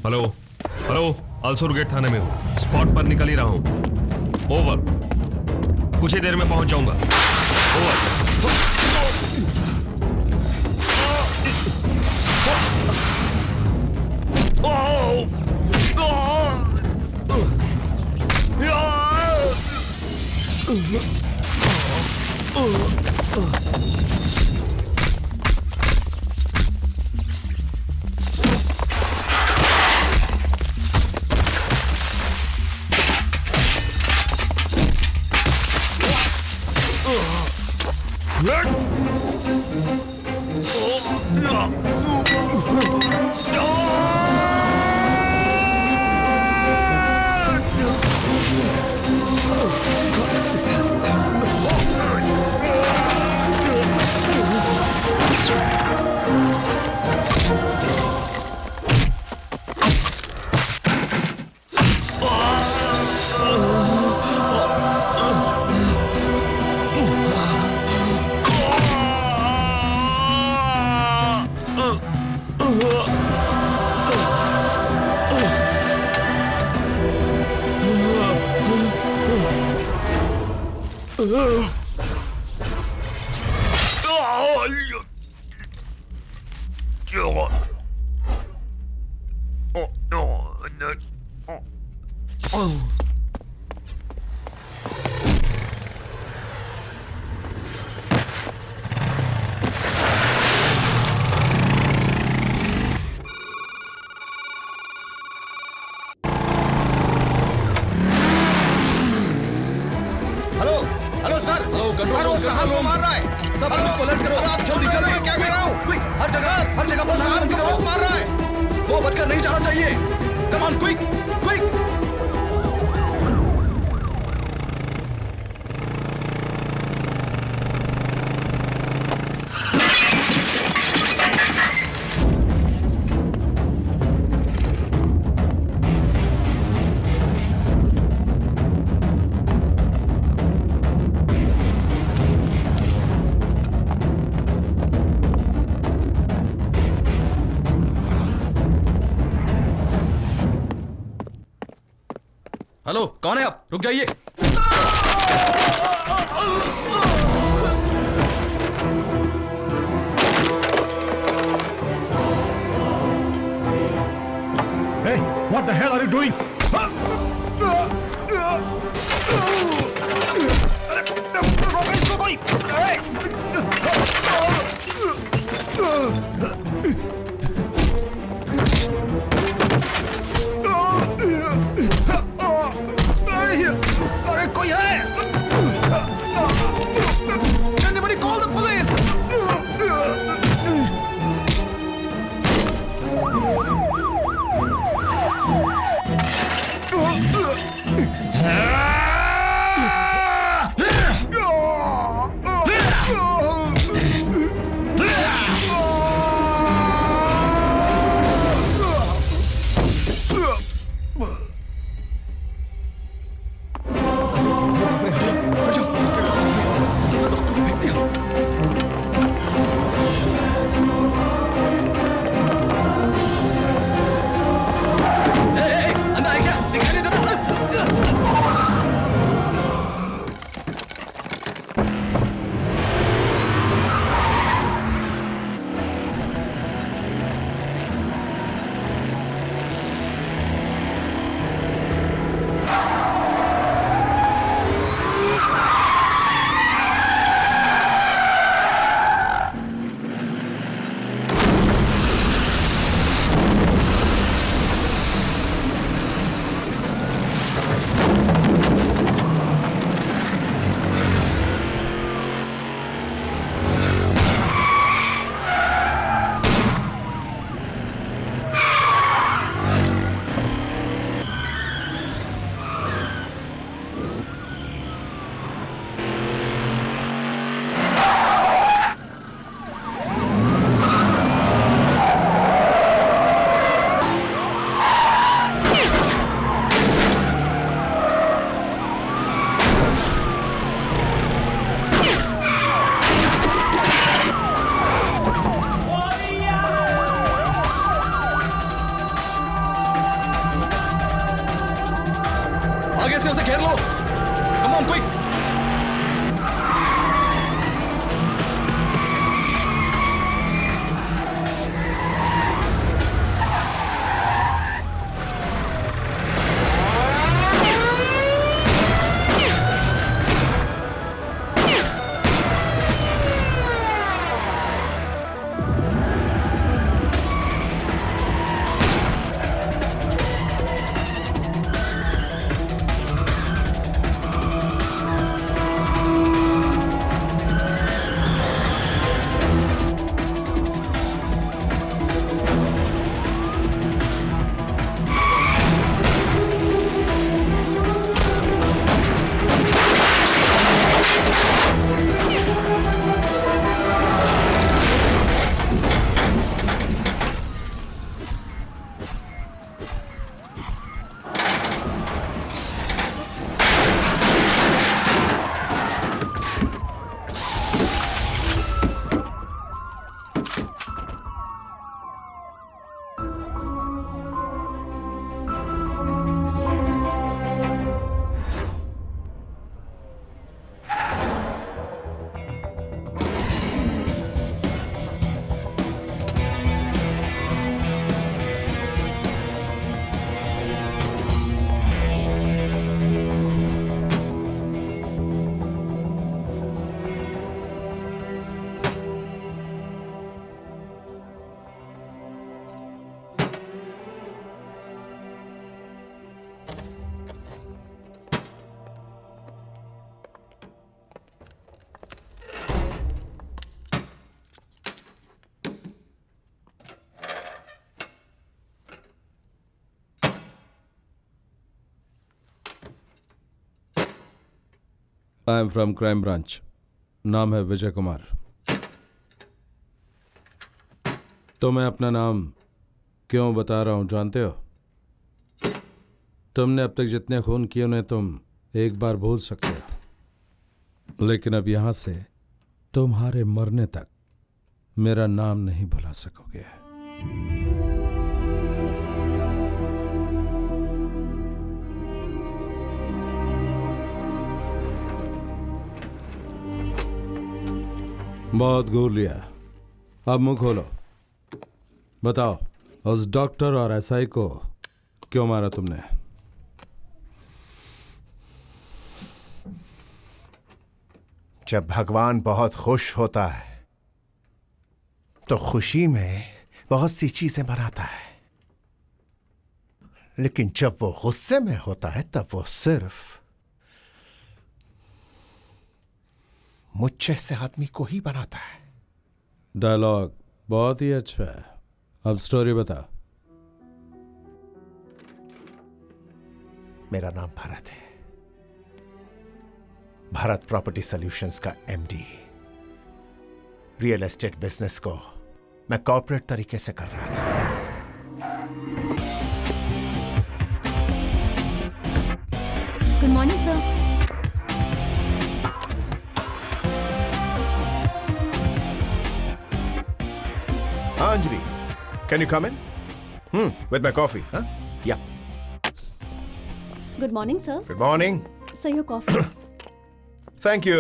Hello hello, आलसूर gate थाने में हूँ, spot पर निकल ही रहा हूँ। ओवर, कुछ ही देर में पहुंच जाऊंगा। हेलो, कौन है आप? रुक जाइए। Hey, what the hell are you doing? रोको इसको कोई! अरे कोई है? Anybody call the police? आगे से उसे घेर लो। Come on quick. I am from crime branch. नाम है विजय कुमार। तो मैं अपना नाम क्यों बता रहा हूं जानते हो? तुमने अब तक जितने खून किए उन्हें तुम एक बार भूल सकते हो, लेकिन अब यहां से तुम्हारे मरने तक मेरा नाम नहीं भुला सकोगे। बहुत घूर लिया, अब मुंह खोलो। बताओ, उस डॉक्टर और एसआई को क्यों मारा तुमने? जब भगवान बहुत खुश होता है तो खुशी में बहुत सी चीजें बनाता है, लेकिन जब वो गुस्से में होता है तब वो सिर्फ मुझ जैसे आदमी को ही बनाता है। डायलॉग बहुत ही अच्छा है, अब स्टोरी बता। मेरा नाम भारत है, भारत प्रॉपर्टी सॉल्यूशंस का एमडी। रियल एस्टेट बिजनेस को मैं कॉर्पोरेट तरीके से कर रहा था। Good morning sir. Anjali, can you come in? With my coffee, huh? Yeah. Good morning sir. Good morning. Sir your coffee. Thank you.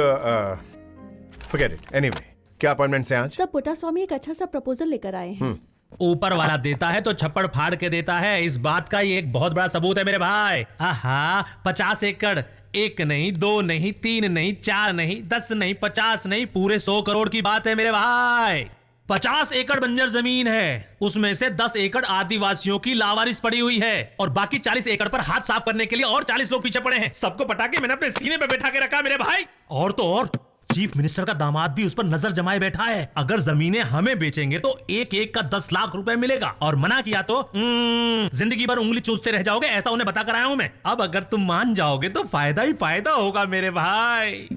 Forget it. Anyway, क्या appointment से आज? सर पुट्टास्वामी एक अच्छा सा प्रपोजल लेकर आए हैं। ऊपर वाला देता है तो छप्पड़ फाड़ के देता है, इस बात का ये एक बहुत बड़ा सबूत है मेरे भाई। आहा, 50 एकड़, एक नहीं, 2 नहीं, 3 नहीं, 4 नहीं, 10 नहीं, 50 नहीं, पूरे 100 करोड़ की बात है मेरे भाई। 50 एकड़ बंजर जमीन है, उसमें से 10 एकड़ आदिवासियों की लावारिस पड़ी हुई है और बाकी 40 एकड़ पर हाथ साफ करने के लिए और 40 लोग पीछे पड़े हैं। सबको पटा के मैंने अपने सीने पे बैठा के रखा मेरे भाई। और तो और चीफ मिनिस्टर का दामाद भी उस पर नजर जमाए बैठा है। अगर जमीनें हमें बेचेंगे तो एक एक का 10 लाख रुपए मिलेगा, और मना किया तो जिंदगी भर उंगली चूसते रह जाओगे, ऐसा उन्हें बता कर आया हूं मैं। अब अगर तुम मान जाओगे तो फायदा ही फायदा होगा मेरे भाई।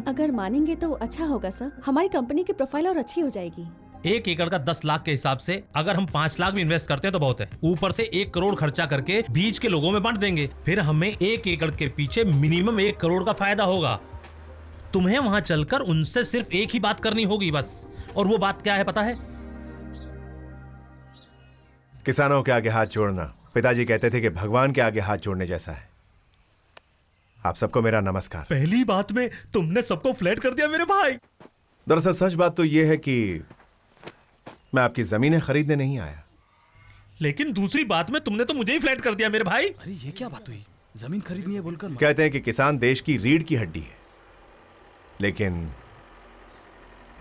अगर मानेंगे तो अच्छा होगा सर, हमारी कंपनी की प्रोफाइल और अच्छी हो जाएगी। 1 एकड़ का 10 लाख के हिसाब से अगर हम 5 लाख भी इन्वेस्ट करते हैं तो बहुत है। ऊपर से 1 करोड़ खर्चा करके बीच के लोगों में बांट देंगे, फिर हमें 1 एकड़ के पीछे मिनिमम 1 करोड़ का फायदा होगा। तुम्हें वहां चलकर उनसे सिर्फ एक ही बात करनी होगी बस, और वो बात क्या है पता है? किसानों के आगे हाथ जोड़ना पिताजी कहते थे कि भगवान के आगे हाथ जोड़ने जैसा है। आप सबको मेरा नमस्कार। पहली बात में तुमने सबको फ्लैट कर दिया मेरे भाई। दरअसल सच बात तो यह है कि मैं आपकी जमीनें खरीदने नहीं आया। लेकिन दूसरी बात में तुमने तो मुझे ही फ्लैट कर दिया मेरे भाई। अरे ये क्या बात हुई? जमीन खरीदनी है बोलकर कहते हैं कि किसान देश की रीढ़ की हड्डी है, लेकिन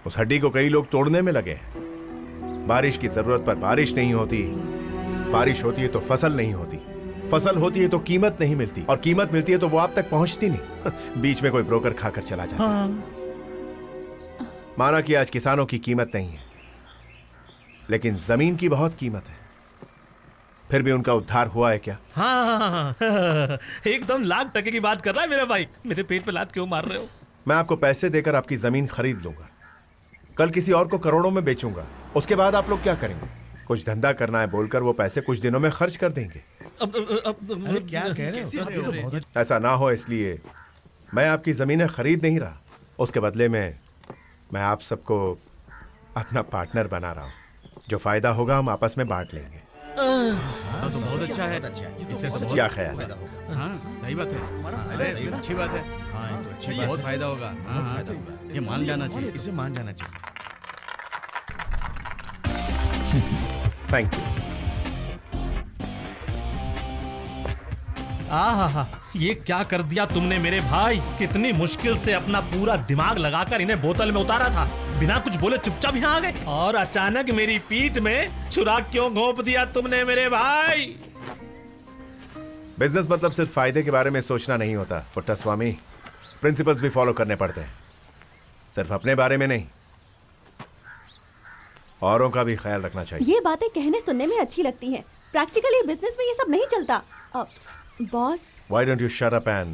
उस हड्डी को कई लोग तोड़ने में लगे हैं। बारिश की जरूरत पर बारिश नहीं होती, बारिश होती है तो फसल नहीं होती, फसल होती है तो कीमत नहीं मिलती, और कीमत मिलती है तो वो आप तक पहुंचती नहीं। बीच में कोई ब्रोकर खाकर चला जाता है। माना कि आज किसानों की कीमत नहीं है, लेकिन जमीन की बहुत कीमत है। फिर भी उनका उद्धार हुआ है क्या? हाँ एकदम लाख टके की बात कर रहा है मेरा भाई। मेरे पेट पे लात क्यों मार रहे हो? मैं आपको पैसे देकर आपकी जमीन खरीद लूंगा, कल किसी और को करोड़ों में बेचूंगा। उसके बाद आप लोग क्या करेंगे? कुछ धंधा करना है बोलकर वो पैसे कुछ दिनों में खर्च कर देंगे। अरे क्या कह रहे हो? ऐसा ना हो इसलिए मैं आपकी जमीनें खरीद नहीं रहा। उसके बदले में मैं आप सबको अपना पार्टनर बना रहा हूं। जो फायदा होगा हम आपस में बांट लेंगे। तो बहुत अच्छा है। क्या ख्याल है? सही बात है। अरे अच्छी बात है। हाँ, तो अच्छी बात, बहुत फायदा होगा। हाँ, ये मान जाना चाहिए, इसे मान जाना चाहिए। Thank you. आहा, ये क्या कर दिया तुमने मेरे भाई। कितनी मुश्किल से अपना पूरा दिमाग लगाकर इन्हें बोतल में उतारा था, बिना कुछ बोले चुपचाप यहाँ आ गए, और अचानक मेरी पीठ में छुरा क्यों घोंप दिया तुमने मेरे भाई? बिजनेस मतलब सिर्फ फायदे के बारे में सोचना नहीं होता पुट्टास्वामी, प्रिंसिपल्स भी फॉलो करने पड़ते हैं। सिर्फ अपने बारे में नहीं, औरों का भी ख्याल रखना चाहिए। ये बातें कहने सुनने में अच्छी लगती हैं, प्रैक्टिकली बिजनेस में ये सब नहीं चलता। Boss, Why don't you shut up and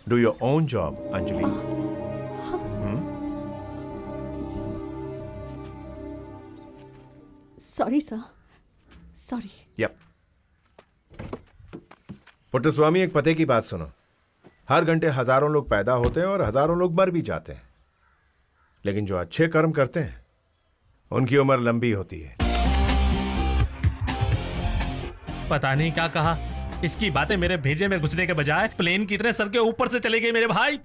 do your own job, Anjali? Sorry sir, sorry. Yep. Puttaswamy, एक पते की बात सुनो। हर घंटे हजारों लोग पैदा होते हैं और हजारों लोग मर भी जाते हैं, लेकिन जो अच्छे कर्म करते हैं उनकी उम्र लंबी होती है। पता नहीं क्या कहा। इसकी बातें मेरे भेजे में घुसने के बजाय प्लेन की तरह सर के ऊपर से चले गए मेरे भाई।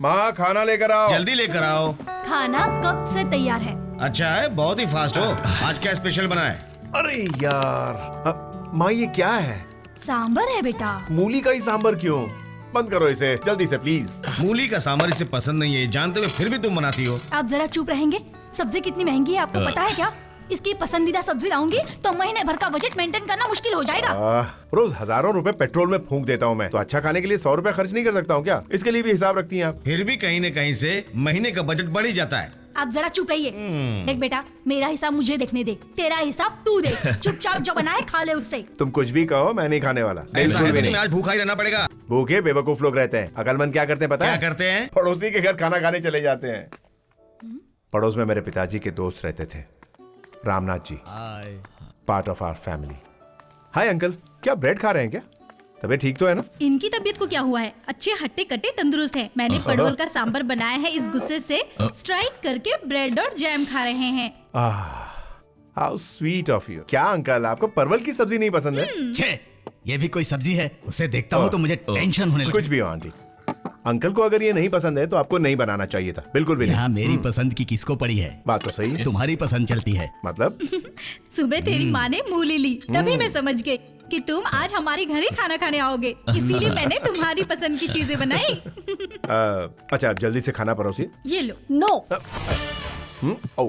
माँ, खाना लेकर आओ। जल्दी लेकर आओ। खाना कब से तैयार है? अच्छा है, बहुत ही फास्ट हो। आज क्या स्पेशल बना है? अरे यार, माँ ये क्या है? सांबर है बेटा। मूली का ही सांबर क्यों? बंद करो इसे जल्दी से प्लीज। मूली का सांबर इसे पसंद नहीं है, जानते हुए फिर भी तुम बनाती हो। आप जरा चुप रहेंगे? सब्जी कितनी महंगी है आपको पता है क्या? इसकी पसंदीदा सब्जी लाऊंगी तो महीने भर का बजट मेंटेन करना मुश्किल हो जाएगा। रोज हजारों रुपए पेट्रोल में फूंक देता हूँ मैं, तो अच्छा खाने के लिए 100 रुपए खर्च नहीं कर सकता हूँ क्या? इसके लिए भी हिसाब रखती हैं आप? फिर भी कहीं न कहीं से महीने का बजट बढ़ ही जाता है। आप जरा चुप रहिए। देख बेटा, मेरा हिसाब मुझे देखने दे, तेरा हिसाब तू देख। चुपचाप जो बनाए खा ले उससे। तुम कुछ भी कहो, मैं नहीं खाने वाला। ऐसा है बिल्कुल तो भी तुम्हें नहीं। आज भूखा ही रहना पड़ेगा। भूखे बेवकूफ लोग रहते हैं, अकलमंद क्या करते हैं पता है? क्या करते हैं? पड़ोसी के घर खाना खाने चले जाते हैं। पड़ोस में मेरे पिताजी के दोस्त रहते थे, Ramnath ji, part of our family. Hi uncle, क्या ब्रेड खा रहे हैं क्या? तबीयत ठीक तो है ना? इनकी तबीयत को क्या हुआ है? अच्छे हट्टे कट्टे तंदुरुस्त हैं। मैंने परवल का सांबर बनाया है, इस गुस्से से स्ट्राइक करके ब्रेड और जैम खा रहे हैं। How sweet of you. क्या अंकल, आपको परवल की सब्जी नहीं पसंद है? छे, ये भी कोई सब्जी है? उसे देखता हूँ तो मुझे टेंशन होने लगती है। कुछ भी हो आंटी, अंकल को अगर ये नहीं पसंद है तो आपको नहीं बनाना चाहिए था। बिल्कुल भी यहाँ नहीं। मेरी पसंद की किसको पड़ी है? बात तो सही है। तुम्हारी पसंद चलती है। मतलब सुबह तेरी माँ ने मूली ली, तभी मैं समझ गई कि तुम आज हमारे घर ही खाना खाने आओगे, इसीलिए मैंने तुम्हारी पसंद की चीजें बनाई। अच्छा, आप जल्दी से खाना परोसिए। ये लो। नो, ओ,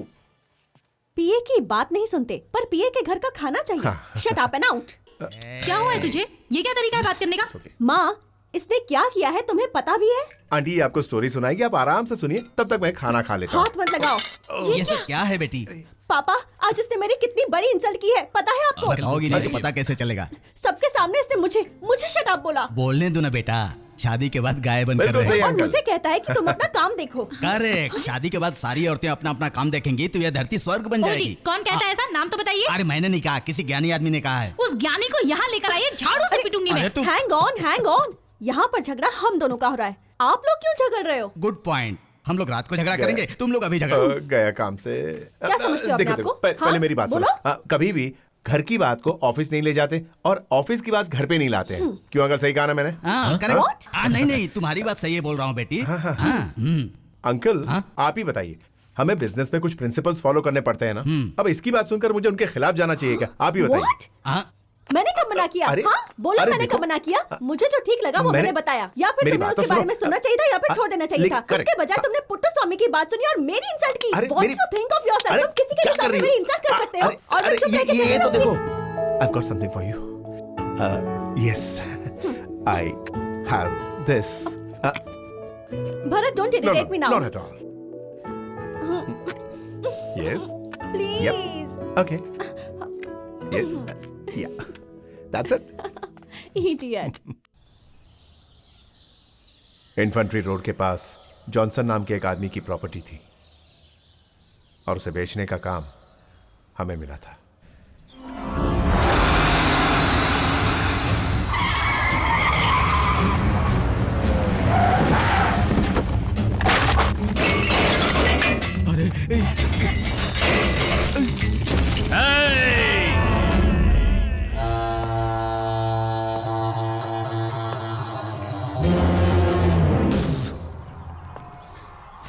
पीए की बात नहीं सुनते, पर पीए के घर का खाना चाहिए। Shut up and out. क्या हुआ है तुझे? ये क्या तरीका है बात करने का? माँ, इसने क्या किया है तुम्हें पता भी है? आंटी आपको स्टोरी सुनाएगी, आप आराम से सुनिए, तब तक मैं खाना खा लेता हूँ। हाथ मत लगाओ। ये सब क्या है बेटी? पापा, आज इसने मेरी कितनी बड़ी इंसल्ट की है, पता है आपको? बताओगी नहीं तो पता कैसे चलेगा? सबके सामने इसने मुझे शट अप बोला। बोलने दो ना बेटा, शादी के बाद गाय बन कर बिल्कुल रहे सही हैं। और अंकल। मुझे कहता है कि तुम अपना काम देखो। करेक्ट। शादी के बाद सारी औरतें अपना अपना काम देखेंगी तो यह धरती स्वर्ग बन जी, जाएगी। कौन कहता है ऐसा? नाम तो बताइए। अरे मैंने नहीं कहा, किसी ज्ञानी आदमी ने कहा है। उस ज्ञानी को यहाँ लेकर आइए, झाड़ू से पीटूंगी मैं। अरे हैंग ऑन। यहाँ पर झगड़ा हम दोनों का हो रहा है, आप लोग क्यों झगड़ रहे हो? Good point. हम लोग रात को झगड़ा करेंगे, तुम लोग अभी झगड़ा। गया काम से। क्या समझते हो अपने देखो, आप को? पहले हाँ? मेरी बात सुनो। बोलो। कभी भी घर की बात को ऑफिस नहीं ले जाते और ऑफिस की बात घर पे नहीं लाते हैं। क्यों अंकल, सही कहा ना मैंने? हाँ, What? करेक्ट। नहीं नहीं, तुम्हारी बात सही है, बोल रहा हूँ बेटी। अंकल आप ही बताइए, हमें बिजनेस में कुछ प्रिंसिपल्स फॉलो करने पड़ते हैं ना। अब इसकी बात सुनकर मुझे उनके खिलाफ जाना चाहिए क्या? आप ही बताइए। What? हाँ, मैंने कब मना किया? अरे- हाँ बोलो, अरे मैंने देखो- कब मना किया? मुझे जो ठीक लगा वो मैंने बताया, या फिर मेरी तुम्हें बात तो उसके बारे सुनो। में सुनना चाहिए था या फिर छोड़ देना चाहिए लेकिन था। correct। उसके बजाय तुमने पुट्टू स्वामी की बात सुनी और मेरी इंसल्ट की। अरे What मेरी- you think of yourself? अरे तुम किसी के क्या भी कर सामने रही हो? मेरी इंसल्ट कर सकते हो और मैं चुप रह के ये तो रहूंगी। देखो, I've got something for you. Yes, I have this. Bharat, don't irritate me now. Not at all. Yes. Please. Okay. Yes. Yeah. That's it. Idiot. Infantry road के पास जॉनसन नाम के एक आदमी की प्रॉपर्टी थी और उसे बेचने का काम हमें मिला था।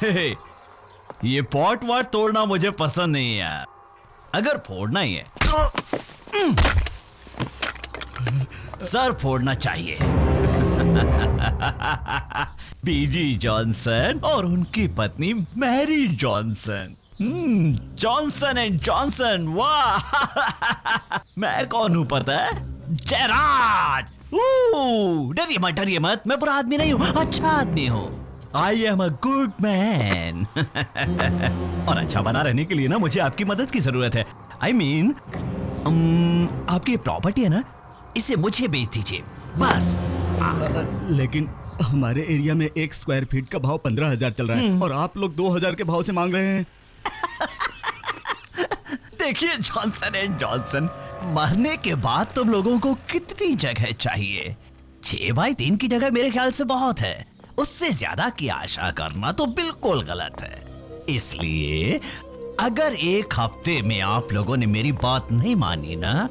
हे, ये पॉट वाट तोड़ना मुझे पसंद नहीं है। अगर फोड़ना ही है सर फोड़ना चाहिए। बीजी जॉनसन और उनकी पत्नी Mary Johnson. Johnson and Johnson, वाह। मैं कौन हूं पता है? जयराज। डरिए मत, मैं बुरा आदमी नहीं हूं, अच्छा आदमी हूं। I am a good man. और अच्छा बना रहने के लिए ना मुझे आपकी मदद की जरूरत है। आई मीन आपकी प्रॉपर्टी है ना, इसे मुझे बेच दीजिए बस। लेकिन हमारे एरिया में 1 स्क्वायर फीट का भाव 15,000 चल रहा है और आप लोग 2,000 के भाव से मांग रहे हैं। देखिए जॉनसन एंड जॉनसन, मरने के बाद तुम लोगों को कितनी जगह चाहिए? 6x3 की जगह मेरे ख्याल से बहुत है। उससे ज्यादा की आशा करना तो बिल्कुल गलत है। इसलिए अगर 1 हफ्ते में आप लोगों ने मेरी बात नहीं मानी ना,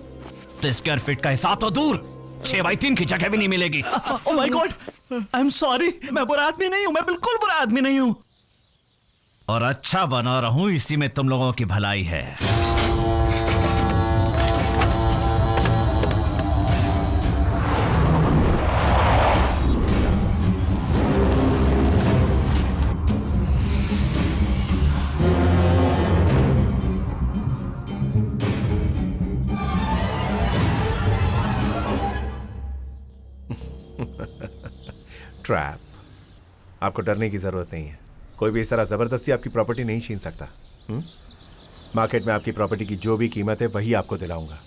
तो स्क्वायर फीट का हिसाब तो दूर, 6x3 की जगह भी नहीं मिलेगी। Oh my God, I am sorry. मैं बुरा आदमी नहीं हूं, मैं बिल्कुल बुरा आदमी नहीं हूं। और अच्छा बना रहा हूं, इसी में तुम लोगों की भलाई है। ट्रैप। आपको डरने की जरूरत नहीं है। कोई भी इस तरह जबरदस्ती आपकी प्रॉपर्टी नहीं छीन सकता। मार्केट में आपकी प्रॉपर्टी की जो भी कीमत है वही आपको दिलाऊंगा।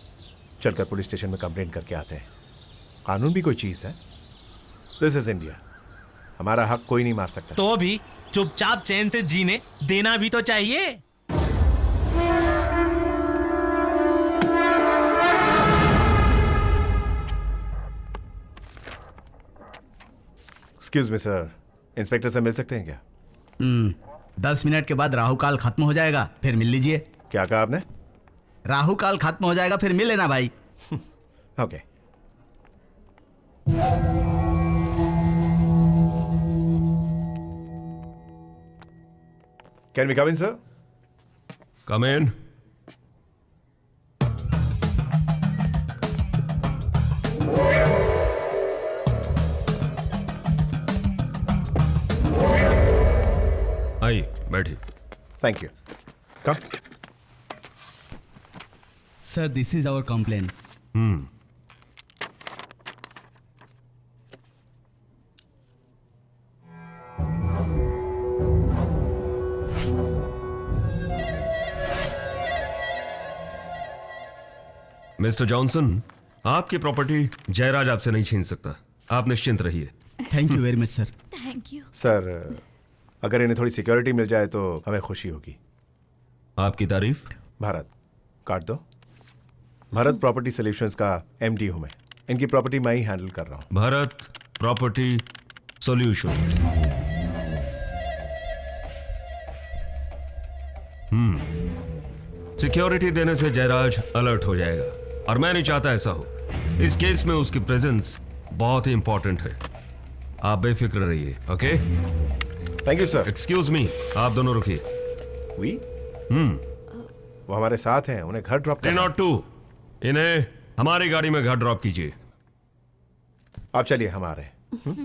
चलकर पुलिस स्टेशन में कंप्लेंट करके आते हैं। कानून भी कोई चीज है। This is India. हमारा हक कोई नहीं मार सकता। तो भी चुपचाप चैन से जीने देना भी तो चाहिए। एक्सक्यूज मी सर, इंस्पेक्टर से मिल सकते हैं क्या? 10 मिनट के बाद राहु काल खत्म हो जाएगा, फिर मिल लीजिए। क्या कहा आपने? राहु काल खत्म हो जाएगा, फिर मिल लेना भाई। Okay. Can we come in sir? Come in. आइए बैठिए। Thank you. Come. Sir, this is our complain. Mister Johnson, आपकी प्रॉपर्टी जयराज आपसे नहीं छीन सकता। आप निश्चिंत रहिए। Thank you very much sir. Thank you. Sir, अगर इन्हें थोड़ी सिक्योरिटी मिल जाए तो हमें खुशी होगी। आपकी तारीफ। भारत, काट दो। भारत प्रॉपर्टी सॉल्यूशंस का एमडी हूं मैं। इनकी प्रॉपर्टी मैं ही हैंडल कर रहा हूं। Bharat property solution. सिक्योरिटी देने से जयराज अलर्ट हो जाएगा और मैं नहीं चाहता ऐसा हो। इस केस में उसकी प्रेजेंस बहुत ही इंपॉर्टेंट है। आप बेफिक्र रहिए, okay? Thank you sir. Excuse me, आप दोनों रुकिए। वो हमारे साथ हैं, उन्हें घर ड्रॉप 302, इन्हें हमारी गाड़ी में घर ड्रॉप कीजिए। आप चलिए हमारे।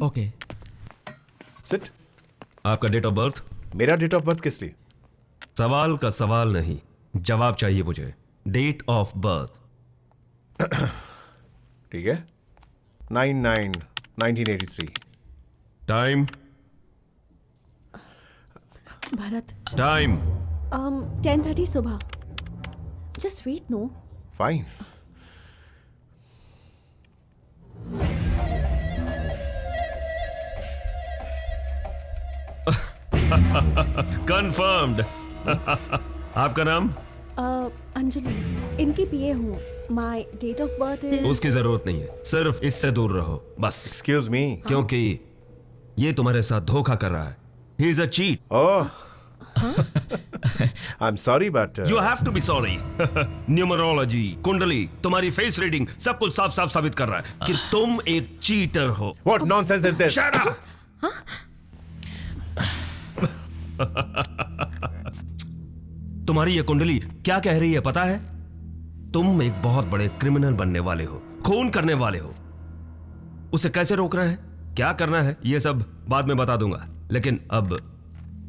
ओके। सिट। आपका डेट ऑफ बर्थ? मेरा डेट ऑफ बर्थ किस लिए? सवाल का सवाल नहीं, जवाब चाहिए मुझे। Date of birth. ठीक है, 9/9/1983। टाइम? भरत, टाइम? 10:30 सुबह। Just wait, no? Fine. Confirmed. आपका नाम? अंजलि, इनकी पीए हूँ। My date of birth is... उसकी जरूरत नहीं है, सिर्फ इससे दूर रहो बस। Excuse me. क्योंकि ये तुम्हारे साथ धोखा कर रहा है। He is a cheat. Oh, I am sorry but you have to be sorry. Numerology, kundli, तुम्हारी फेस रीडिंग सब कुछ साफ साफ साबित कर रहा है कि तुम एक चीटर हो। What nonsense is this? Shut up! तुम्हारी ये कुंडली क्या कह रही है पता है? तुम एक बहुत बड़े क्रिमिनल बनने वाले हो, खून करने वाले हो। उसे कैसे रोकना है, क्या करना है, ये सब बाद में बता दूंगा। लेकिन अब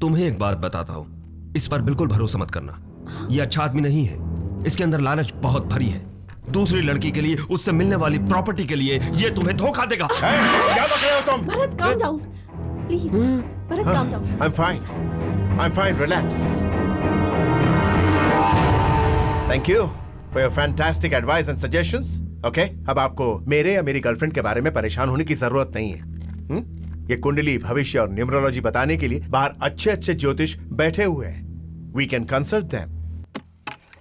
तुम्हें एक बात बताता हूं, इस पर बिल्कुल भरोसा मत करना। ये अच्छा आदमी नहीं है, इसके अंदर लालच बहुत भरी है। दूसरी लड़की के लिए, उससे मिलने वाली प्रॉपर्टी के लिए ये तुम्हें धोखा देगा। क्या बक रहे हो तुम? Bharat, calm down, please. Bharat, calm down. I'm fine, relax. Thank you for your fantastic advice and suggestions. Okay, अब आपको मेरे या मेरी गर्लफ्रेंड के बारे में परेशान होने की जरूरत नहीं है। ये कुंडली, भविष्य और न्यूमरोलॉजी बताने के लिए बाहर अच्छे अच्छे ज्योतिष बैठे हुए हैं। We can consult them.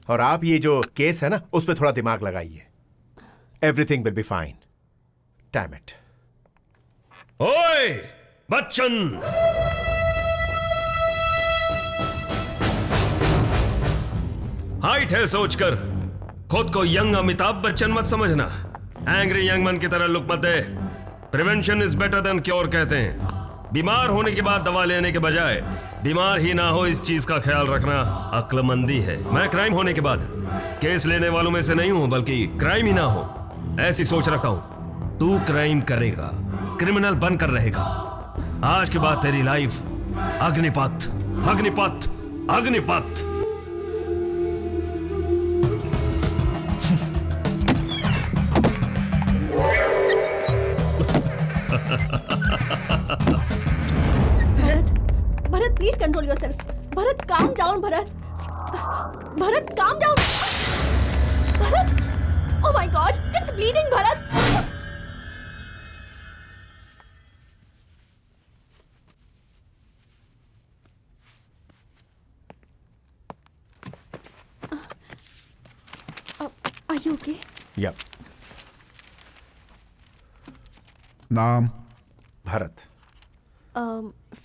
और आप ये जो केस है ना, उस पर थोड़ा दिमाग लगाइए। Everything will be fine. Damn it. ओए बच्चन, हाइट है सोचकर खुद को यंग अमिताभ बच्चन मत समझना। एंग्री यंग मैन की तरह लुक मत दे। Prevention is better than cure कहते हैं। बीमार होने के बाद दवा लेने के बजाय बीमार ही ना हो इस चीज का ख्याल रखना अक्लमंदी है। मैं क्राइम होने के बाद केस लेने वालों में से नहीं हूं, बल्कि क्राइम ही ना हो ऐसी सोच रखता हूं। तू क्राइम करेगा, क्रिमिनल बनकर रहेगा। आज के बाद तेरी life Agneepath, Agneepath, Agneepath. Bharat, please control yourself. Bharat, calm down, Bharat. Bharat, calm down. Bharat, oh my God, it's bleeding, Bharat. Are you okay? Yep. नाम? भारत।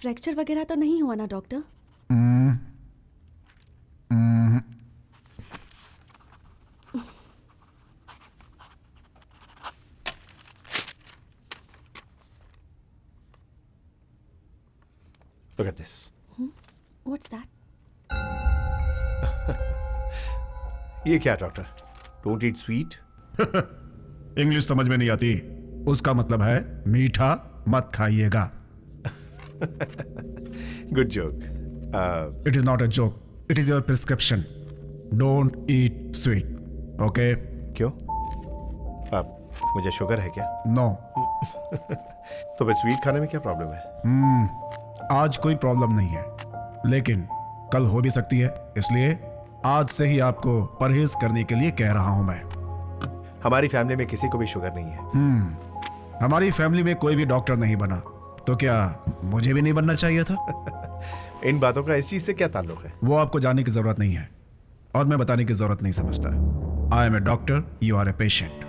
फ्रैक्चर वगैरह तो नहीं हुआ ना doctor? Look at this. What's that? ये क्या doctor? Don't eat sweet. English समझ में नहीं आती, उसका मतलब है मीठा मत खाइएगा। Good joke. It is not a joke. It is your prescription. Don't eat sweet. Okay? क्यों? मुझे शुगर है क्या? No. तो फिर स्वीट खाने में क्या प्रॉब्लम है? आज कोई प्रॉब्लम नहीं है, लेकिन कल हो भी सकती है, इसलिए आज से ही आपको परहेज करने के लिए कह रहा हूं मैं। हमारी फैमिली में किसी को भी शुगर नहीं है। हमारी फैमिली में कोई भी डॉक्टर नहीं बना, तो क्या मुझे भी नहीं बनना चाहिए था? इन बातों का इस चीज से क्या ताल्लुक है? वो आपको जानने की जरूरत नहीं है और मैं बताने की जरूरत नहीं समझता। I am a doctor, you are a patient.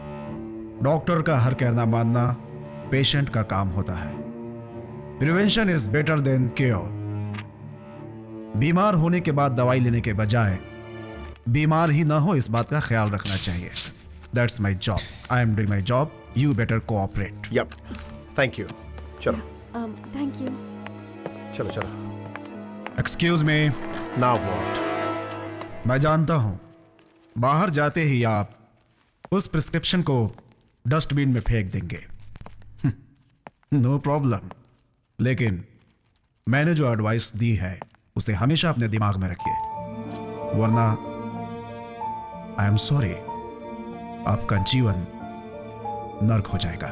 Doctor का हर कहना मानना पेशेंट का काम होता है। Prevention is better than cure. बीमार होने के बाद दवाई लेने के बजाय बीमार ही ना हो इस बात का ख्याल रखना चाहिए. That's my job. I am doing my job. You better cooperate. Yup, thank you. चलो थैंक यू. चलो चलो. Excuse me. Now what? मैं जानता हूं बाहर जाते ही आप उस प्रिस्क्रिप्शन को डस्टबिन में फेंक देंगे. No problem. लेकिन मैंने जो एडवाइस दी है उसे हमेशा अपने दिमाग में रखिए, वरना आई एम सॉरी आपका जीवन नर्क हो जाएगा.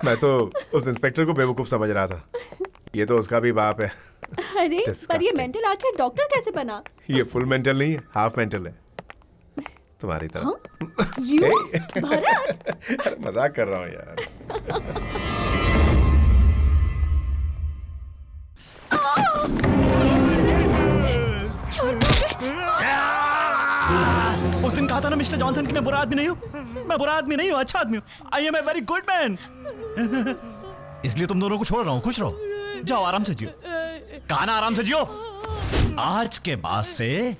मैं तो उस इंस्पेक्टर को बेवकूफ समझ रहा था. ये तो उसका भी बाप है. अरे पर ये मेंटल आखिर डॉक्टर कैसे बना? ये फुल मेंटल नहीं है, हाफ मेंटल है तुम्हारी तरह. यू भरत? अरे मजाक कर रहा हूँ यार. छोड़ दो. उस दिन कहा था ना मिस्टर जॉनसन कि मैं बुरा आदमी नहीं हूँ. मैं बुरा आदमी नहीं हूँ, अच्छा आदमी हूँ. I am a very good man. इसलिए तुम दोनों को छोड़ रहा हूँ. खुश रहो, जाओ आराम से जियो. कहा ना आराम से जियो. आज के बाद से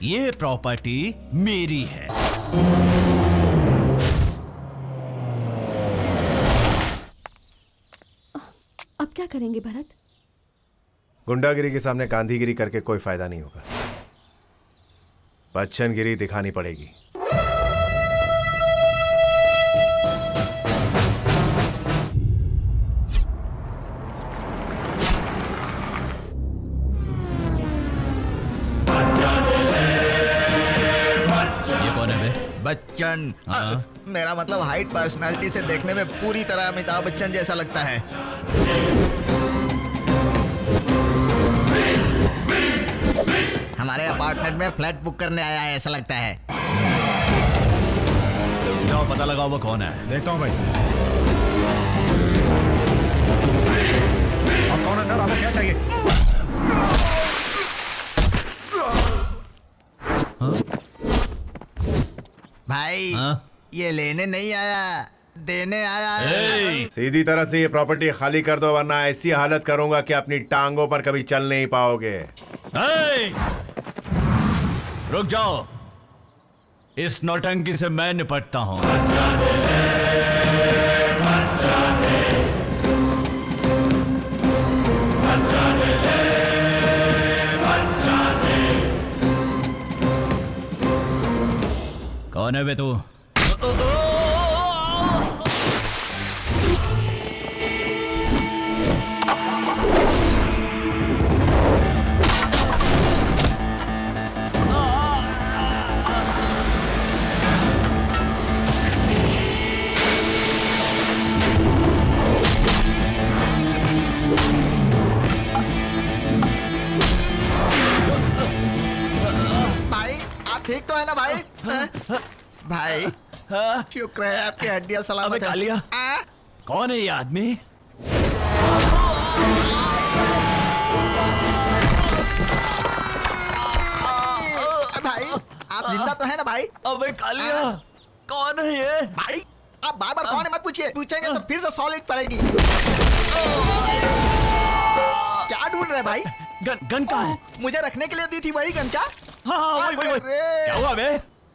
ये प्रॉपर्टी मेरी है. अब क्या करेंगे भरत? गुंडागिरी के सामने गांधीगिरी करके कोई फायदा नहीं होगा. बच्चनगिरी दिखानी पड़ेगी. बच्चन. मेरा मतलब हाइट पर्सनालिटी से देखने में पूरी तरह अमिताभ बच्चन जैसा लगता है. हमारे अपार्टमेंट में फ्लैट बुक करने आया है ऐसा लगता है. जाओ पता लगाओ वो कौन है. देखता हूं भाई. आप कौन है सर? आपको क्या चाहिए? भाई ये लेने नहीं आया, देने आया है. सीधी तरह से ये प्रॉपर्टी खाली कर दो, वरना ऐसी हालत करूंगा कि अपनी टांगों पर कभी चल नहीं पाओगे. रुक जाओ, इस नौटंकी से मैं निपटता हूं. कौन है बे तू? ठीक तो है ना भाई? भाई शुक्र है आपकी हड्डियां सलामत है. कालिया, कौन है ये आदमी? भाई आप जिंदा तो है ना भाई? अबे कालिया, कौन है ये? भाई आप बार बार कौन है मत पूछिए. पूछेंगे तो फिर से सॉलिड पड़ेगी. क्या ढूंढ रहे भाई? गन कहाँ है? मुझे रखने के लिए दी थी वही गन. क्या? हाँ, वही. क्या हुआ बे?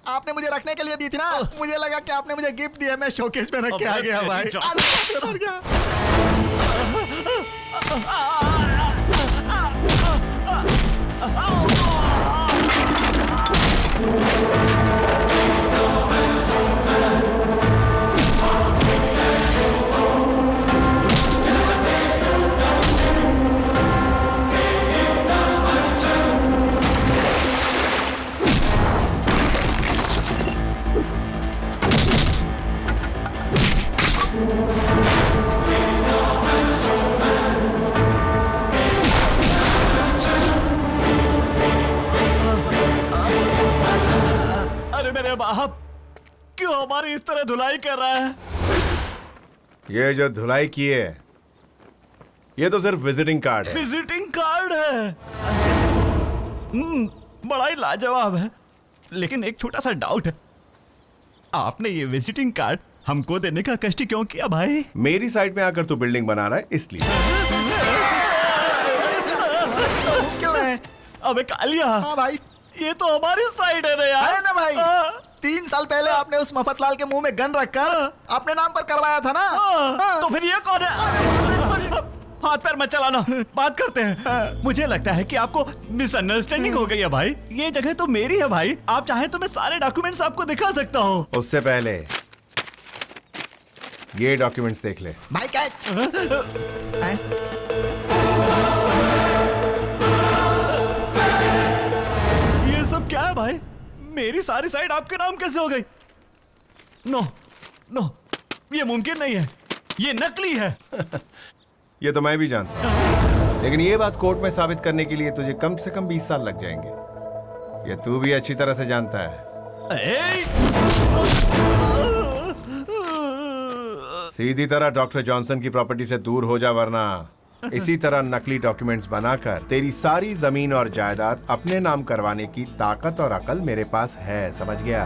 आपने मुझे रखने के लिए दी थी ना. मुझे लगा कि आपने मुझे गिफ्ट दिया, मैं शोकेस में रख के आ गया भाई. मेरे बाप क्यों हमारी इस तरह धुलाई कर रहा है? ये जो धुलाई की है ये तो सिर्फ विजिटिंग कार्ड है. विजिटिंग कार्ड है? बड़ा ही लाजवाब है, लेकिन एक छोटा सा डाउट है. आपने ये विजिटिंग कार्ड हमको देने का कष्ट क्यों किया भाई? मेरी साइड में आकर तू बिल्डिंग बना रहा है इसलिए। क्यों है? अबे कालिया, हाँ भाई, ये तो हमारी साइड है ना यार। है ना भाई? 3 साल पहले आपने उस मफतलाल के मुंह में गन रखकर अपने नाम पर करवाया था ना। तो फिर ये कौन है? हाथ पैर मत चलाना, बात करते हैं। मुझे लगता है कि आपको मिसअंडरस्टैंडिंग हो गई है भाई। ये जगह तो मेरी है भाई, आप चाहें तो मैं सारे डॉक्यूमेंट्स आपको दिखा सकता हूँ। उससे पहले ये डॉक्यूमेंट्स देख ले। भाई क्या ये सब क्या है भाई? मेरी सारी साइड आपके नाम कैसे हो गई? नो नो, ये मुमकिन नहीं है, ये नकली है। ये तो मैं भी जानता हूँ, लेकिन ये बात कोर्ट में साबित करने के लिए तुझे कम से कम 20 साल लग जाएंगे। ये तू भी अच्छी तरह से जानता है। सीधी तरह डॉक्टर जॉनसन की प्रॉपर्टी से दूर हो जा, वरना इसी तरह नकली डॉक्यूमेंट्स बनाकर तेरी सारी जमीन और जायदाद अपने नाम करवाने की ताकत और अकल मेरे पास है, समझ गया?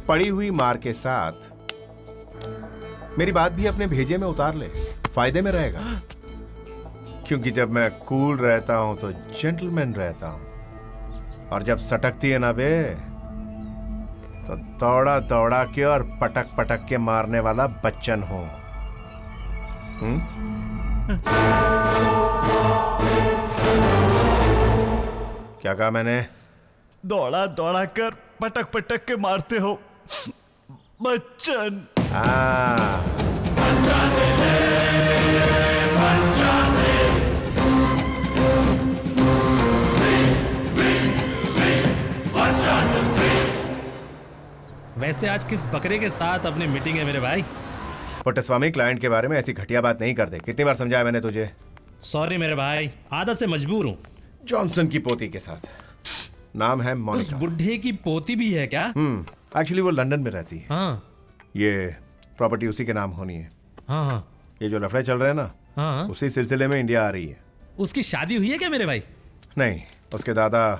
पड़ी हुई मार के साथ मेरी बात भी अपने भेजे में उतार ले, फायदे में रहेगा। क्योंकि जब मैं कूल रहता हूं तो जेंटलमैन रहता हूं, और जब सटकती है ना बे, तो दौड़ा दौड़ा के और पटक पटक के मारने वाला बच्चन हूं। क्या कहा मैंने? दौड़ा दौड़ा कर पटक पटक के मारते हो बच्चन। वैसे आज किस बकरे के साथ अपनी मीटिंग है मेरे भाई? पुट्टस्वामी, क्लाइंट के बारे में ऐसी घटिया बात नहीं करते। कितनी बार समझाया मैंने तुझे? सॉरी मेरे भाई, आदत से मजबूर हूँ। जॉनसन की पोती के साथ, नाम है उस मोनिका। बुढ़े की पोती भी है क्या? एक्चुअली वो लंदन में रहती है। हाँ ये प्रॉपर्टी उसी के नाम होनी है। हाँ। ये जो लफड़े चल रहे हैं ना, हाँ। उसी सिलसिले में इंडिया आ रही है। उसकी शादी हुई है क्या मेरे भाई? नहीं, उसके दादा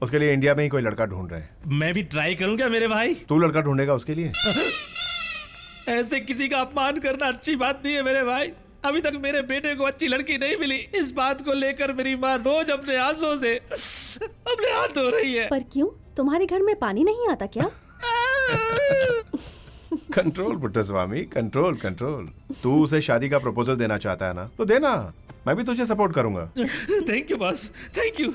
उसके लिए इंडिया में ही कोई लड़का ढूंढ रहे हैं। मैं भी ट्राई करूं क्या मेरे भाई? तू लड़का ढूंढेगा उसके लिए? ऐसे किसी का अपमान करना अच्छी बात नहीं है मेरे भाई। अभी तक मेरे बेटे को अच्छी लड़की नहीं मिली, इस बात को लेकर मेरी माँ रोज अपने आंसुओं से अपने हाथ धो रही है। पर क्यों, तुम्हारे घर में पानी नहीं आता क्या? Control Puttaswamy, control control. तू उसे शादी का प्रपोजल देना चाहता है ना, तो देना, मैं भी तुझे सपोर्ट करूंगा। Thank you boss, thank you.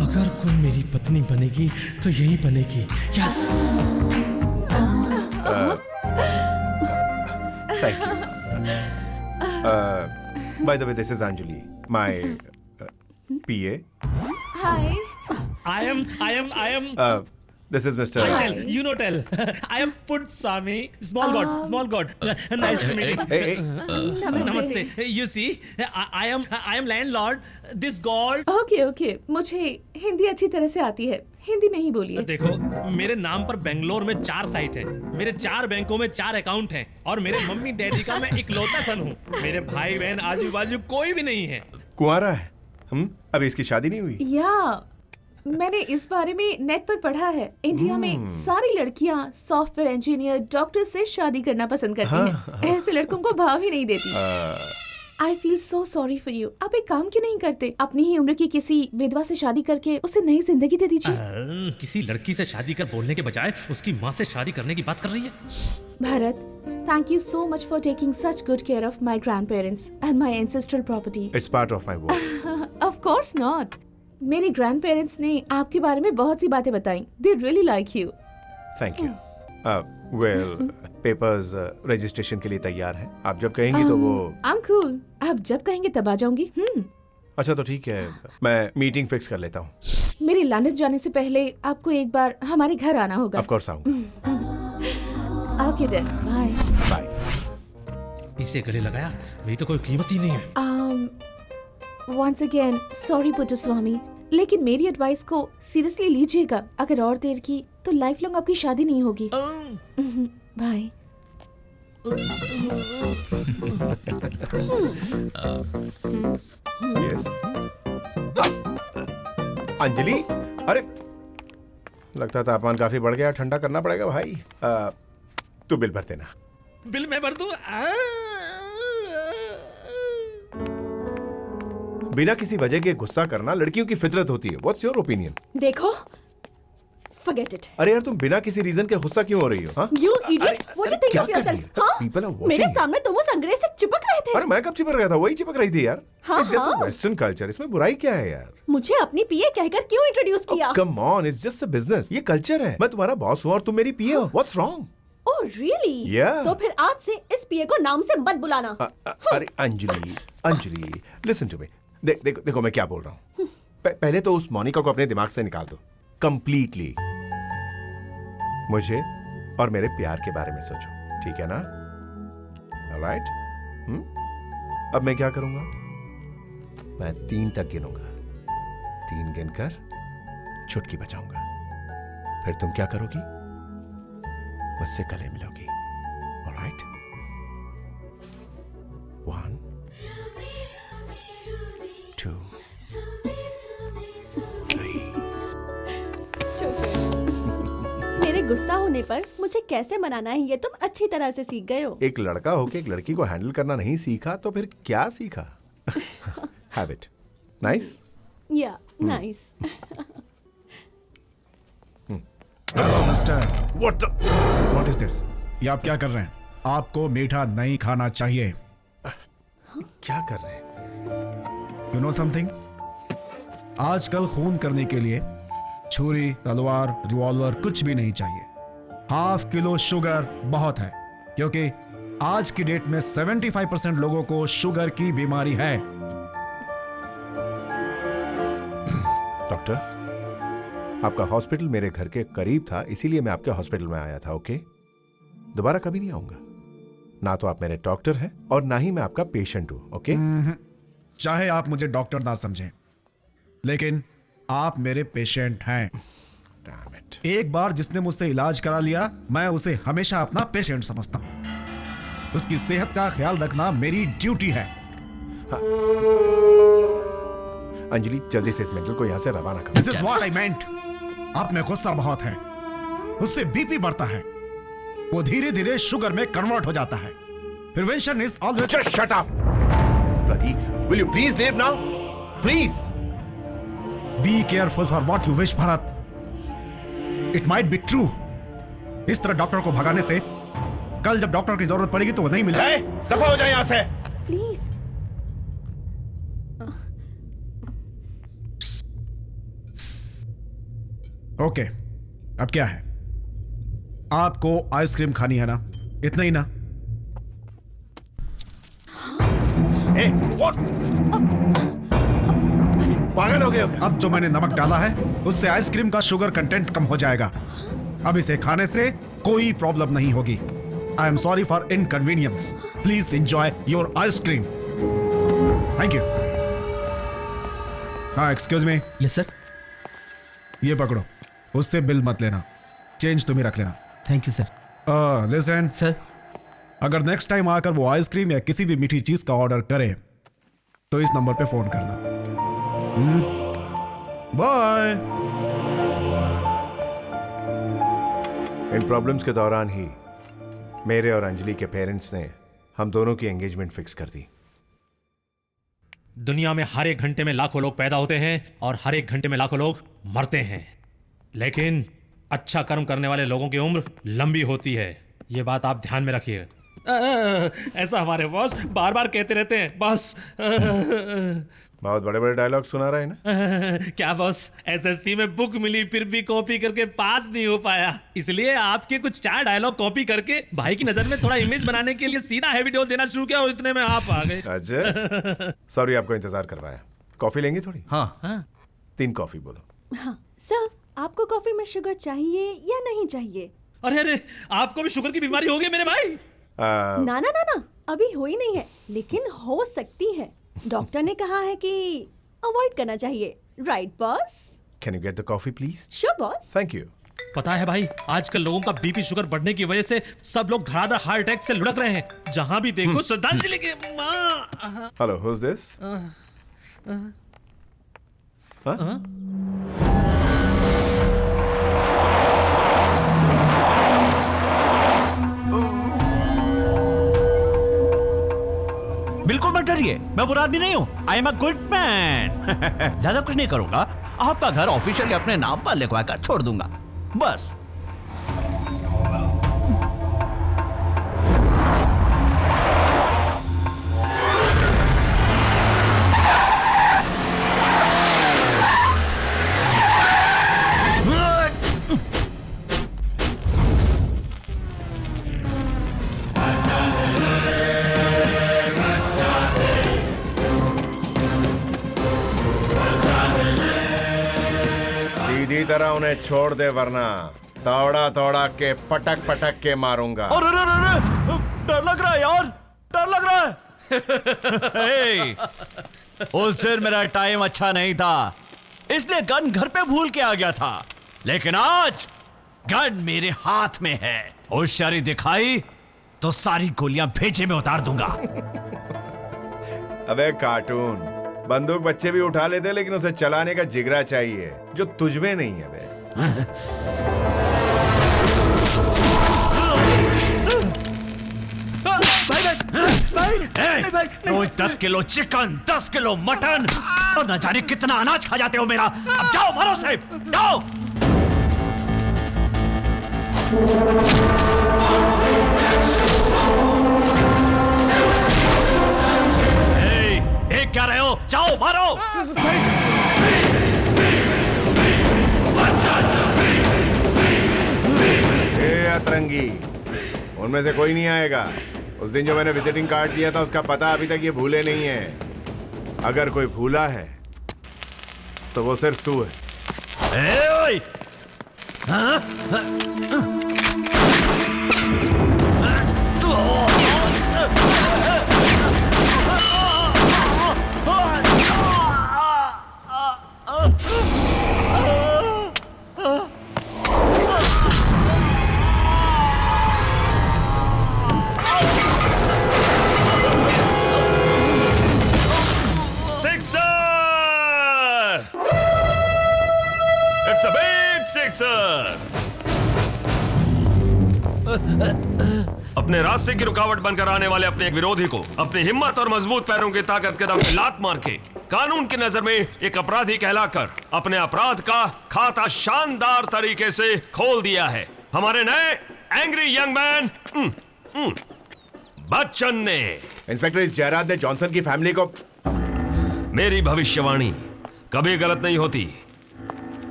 अगर कोई मेरी पत्नी बनेगी तो यही बनेगी। Yes. Thank you. By the way, this is Anjali, my PA. Hi. I am. This is Mr. Tell, you know, tell. I am Putswami, small god. Nice to meet you. Hey. Namaste. You see, I am landlord. This god. Okay, मुझे हिंदी अच्छी तरह से आती है, हिंदी में ही बोलिए। देखो, मेरे नाम पर बेंगलोर में 4 साइट है, मेरे 4 बैंकों में 4 अकाउंट हैं, और मेरे मम्मी डैडी का मैं इकलौता सन हूँ। मेरे भाई बहन आजू बाजू कोई भी नहीं है। कुंवारा है? अभी इसकी शादी नहीं हुई? या मैंने इस बारे में नेट पर पढ़ा है। इंडिया में सारी लड़कियां सॉफ्टवेयर इंजीनियर, डॉक्टर से शादी करना पसंद करती हैं। ऐसे लड़कों को भाव ही नहीं देती। I feel so sorry for you. आप एक काम क्यों नहीं करते, अपनी ही उम्र की किसी विधवा से शादी करके उसे नई जिंदगी दे दीजिए। किसी लड़की से शादी कर बोलने के बजाय उसकी माँ से शादी करने की बात कर रही है। Bharat, thank you so much for taking such good care of my grandparents and my ancestral property. It's part of my work. Of course not. मेरे ग्रैंडपेरेंट्स ने आपके बारे में बहुत सी बातें बताई। They really like you. Thank you. Well, papers registration के लिए तैयार हैं। आप जब कहेंगी तो वो। I'm cool. आप जब कहेंगे तब आ जाऊंगी। अच्छा तो ठीक है, मैं मीटिंग फिक्स कर लेता हूँ। मेरे लंदन जाने से पहले आपको एक बार हमारे घर आना होगा। Of course आऊंगा। Okay then. Bye. Bye. इसे गले लगाया, मेरी तो कोई कीमत ही नहीं है। Once again, sorry पुट्टस्वामी, लेकिन मेरी एडवाइस को सीरियसली लीजिएगा। अगर और देर की तो लाइफ लॉन्ग आपकी शादी नहीं होगी। बाय। यस अंजलि, अरे लगता तापमान काफी बढ़ गया, ठंडा करना पड़ेगा भाई। तू बिल भर देना। बिल मैं भर दूं? बिना किसी वजह के गुस्सा करना लड़कियों की फितरत होती है। What's your opinion? देखो, forget it. अरे यार, तुम बिना किसी रीजन के गुस्सा क्यों हो रही हो? You idiot! What do you think of yourself? हाँ? People are watching मेरे you. सामने तुम उस अंग्रेज से चिपक रहे थे। अरे मैं कब चिपक रहा था? वही चिपक रही थी यार। हाँ, It's just a हाँ। Western culture. इसमें बुराई क्या है यार? मुझे अपनी पीए कहकर क्यों इंट्रोड्यूस किया? Come on, it's just a business. ये कल्चर है। मैं तुम्हारा बॉस हूँ और तुम मेरी पीए हो। What's wrong? Oh really? Yeah. तो फिर आज से इस पीए को नाम से मत बुलाना। अरे अंजलि, listen to me. देखो मैं क्या बोल रहा हूँ। पहले तो उस मोनिका को अपने दिमाग से निकाल दो कंप्लीटली। मुझे और मेरे प्यार के बारे में सोचो, ठीक है ना? ऑलराइट? अब मैं क्या करूंगा? मैं 3 तक गिनूंगा। 3 गिनकर चुटकी बजाऊंगा। फिर तुम क्या करोगी? मुझसे गले मिलोगी। ऑलराइट? 1 2 मेरे गुस्सा होने पर मुझे कैसे मनाना है ये तुम अच्छी तरह से सीख गए हो। एक लड़का होके एक लड़की को हैंडल करना नहीं सीखा तो फिर क्या सीखा? हैबिट। नाइस? या nice. Hello mister, what is this? ये आप क्या कर रहे हैं? आपको मीठा नहीं खाना चाहिए। क्या कर रहे हैं? You know something? आजकल खून करने के लिए छुरी, तलवार, रिवॉल्वर कुछ भी नहीं चाहिए। 1/2 किलो शुगर बहुत है, क्योंकि आज की डेट में 75% लोगों को शुगर की बीमारी है। डॉक्टर, आपका हॉस्पिटल मेरे घर के करीब था, इसीलिए मैं आपके हॉस्पिटल में आया था। ओके? दोबारा कभी नहीं आऊंगा। ना तो आप मेरे डॉक्टर हैं और ना ही मैं आपका पेशेंट हूं। ओके? चाहे आप मुझे डॉक्टर ना समझें, लेकिन आप मेरे पेशेंट हैं। Damn it. एक बार जिसने मुझसे इलाज करा लिया, मैं उसे हमेशा अपना पेशेंट समझता हूं। उसकी सेहत का ख्याल रखना मेरी ड्यूटी है। अंजलि, जल्दी से इस मेंटल को यहाँ से रवाना करो। दिस इज व्हाट आई मेंट। आप में गुस्सा बहुत है, उससे बीपी बढ़ता है, वो धीरे धीरे शुगर में कन्वर्ट हो जाता है। Prevention is always. Shut up bloody, will you please leave now? Please be careful for what you wish Bharat. It might be true. इस तरह डॉक्टर को भगाने से कल जब डॉक्टर की जरूरत पड़ेगी तो वो नहीं मिलेगा। दफा हो जाए यहां से। प्लीज। ओके, अब क्या है? आपको आइसक्रीम खानी है ना? इतना ही ना? पागल हो गए? अब जो मैंने नमक डाला है उससे आइसक्रीम का शुगर कंटेंट कम हो जाएगा। अब इसे खाने से कोई प्रॉब्लम नहीं होगी। आई am sorry for inconvenience. Please enjoy your ice cream. Thank you. हाँ, एक्सक्यूज मी। Yes sir. ये पकड़ो, उससे बिल मत लेना, चेंज तुम्हें रख लेना। Thank you sir. Listen sir, अगर नेक्स्ट टाइम आकर वो आइसक्रीम या किसी भी मीठी चीज का ऑर्डर करे तो इस नंबर पे फोन करना। बाय। इन प्रॉब्लम्स के दौरान ही मेरे और अंजलि के पेरेंट्स ने हम दोनों की एंगेजमेंट फिक्स कर दी। दुनिया में हर एक घंटे में लाखों लोग पैदा होते हैं और हर एक घंटे में लाखों लोग मरते हैं, लेकिन अच्छा कर्म करने वाले लोगों की उम्र लंबी होती है। ये बात आप ध्यान में रखिए। ऐसा हमारे बॉस बार बार कहते रहते हैं। बॉस बहुत बड़े बड़े डायलॉग सुना रहा है ना? क्या बॉस, एसएससी में बुक मिली फिर भी कॉपी करके पास नहीं हो पाया, इसलिए आपके कुछ 4 डायलॉग कॉपी करके भाई की नजर में थोड़ा इमेज बनाने के लिए सीधा हैवी डोज देना शुरू किया और इतने में आप आ गए। अजय, सॉरी आपको इंतजार करवाया। कॉफी लेंगे थोड़ी? हाँ। 3 कॉफी बोलो। हाँ सर, आपको कॉफी में शुगर चाहिए या नहीं चाहिए? अरे आपको भी शुगर की बीमारी हो गई मेरे भाई? ना ना ना ना, अभी हुई नहीं है, लेकिन हो सकती है। डॉक्टर ने कहा है कि अवॉइड करना चाहिए। Right boss? Can you get the coffee please? Sure boss. Thank you. पता है भाई, आजकल लोगों का बीपी शुगर बढ़ने की वजह से सब लोग धड़ाधड़ हार्ट अटैक से लुढ़क रहे हैं। जहां भी देखो श्रद्धांजलि के मां। Hello, who is this? बिल्कुल मत डरिए, मैं बुरा आदमी नहीं हूँ। I am a good man. ज्यादा कुछ नहीं करूंगा, आपका घर ऑफिशियली अपने नाम पर लिखवा कर छोड़ दूंगा, बस। सीधी तरह उन्हें छोड़ दे, वरना तोड़ा तोड़ा के पटक पटक के मारूंगा। अरे डर लग रहा है यार, डर लग रहा है। उस दिन मेरा टाइम अच्छा नहीं था, इसलिए गन घर पे भूल के आ गया था, लेकिन आज गन मेरे हाथ में है। होशियारी दिखाई तो सारी गोलियां भेजे में उतार दूंगा। अबे कार्टून, बंदूक बच्चे भी उठा लेते, लेकिन उसे चलाने का जिगरा चाहिए जो तुझमें नहीं है बे। रोज 10 किलो चिकन, 10 किलो मटन और न जाने कितना अनाज खा जाते हो मेरा। अब जाओ, मारो साहब, जाओ। देख क्या रहे हो, जाओ मारो। अतरंगी, उनमें से कोई नहीं आएगा। उस दिन जो मैंने विजिटिंग कार्ड दिया था उसका पता अभी तक ये भूले नहीं है। अगर कोई भूला है तो वो सिर्फ तू है। अपने रास्ते की रुकावट बनकर आने वाले अपने एक विरोधी को अपनी हिम्मत और मजबूत पैरों की ताकत के दम पे लात मार के कानून की नजर में एक अपराधी कहलाकर अपने अपराध का खाता शानदार तरीके से खोल दिया है हमारे नए एंग्री यंग मैन बच्चन ने। इंस्पेक्टर, इस जयराज ने जॉनसन की फैमिली को। मेरी भविष्यवाणी कभी गलत नहीं होती।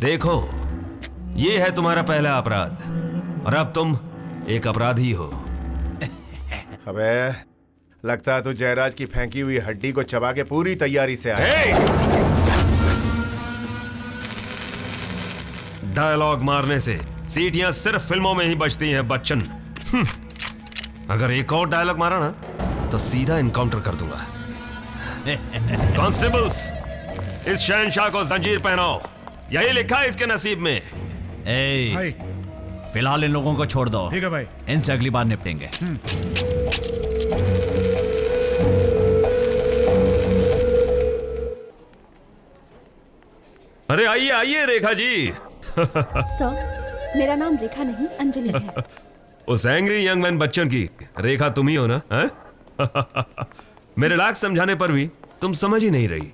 देखो, ये है तुम्हारा पहला अपराध और अब तुम एक अपराधी हो। अबे, लगता है तू जयराज की फेंकी हुई हड्डी को चबा के पूरी तैयारी से आया। डायलॉग मारने से सीटियां सिर्फ फिल्मों में ही बजती हैं बच्चन। अगर एक और डायलॉग मारा ना तो सीधा इनकाउंटर कर दूंगा। कांस्टेबल्स, इस शहंशाह को जंजीर पहनाओ, यही लिखा है इसके नसीब में। फिलहाल इन लोगों को छोड़ दो। ठीक है भाई, इनसे अगली बार निपटेंगे। अरे आइए आइए रेखा जी। सर, मेरा नाम रेखा नहीं अंजलि है। उस एंग्री यंग मैन बच्चन की रेखा तुम ही हो ना? मेरे लाख समझाने पर भी तुम समझ ही नहीं रही।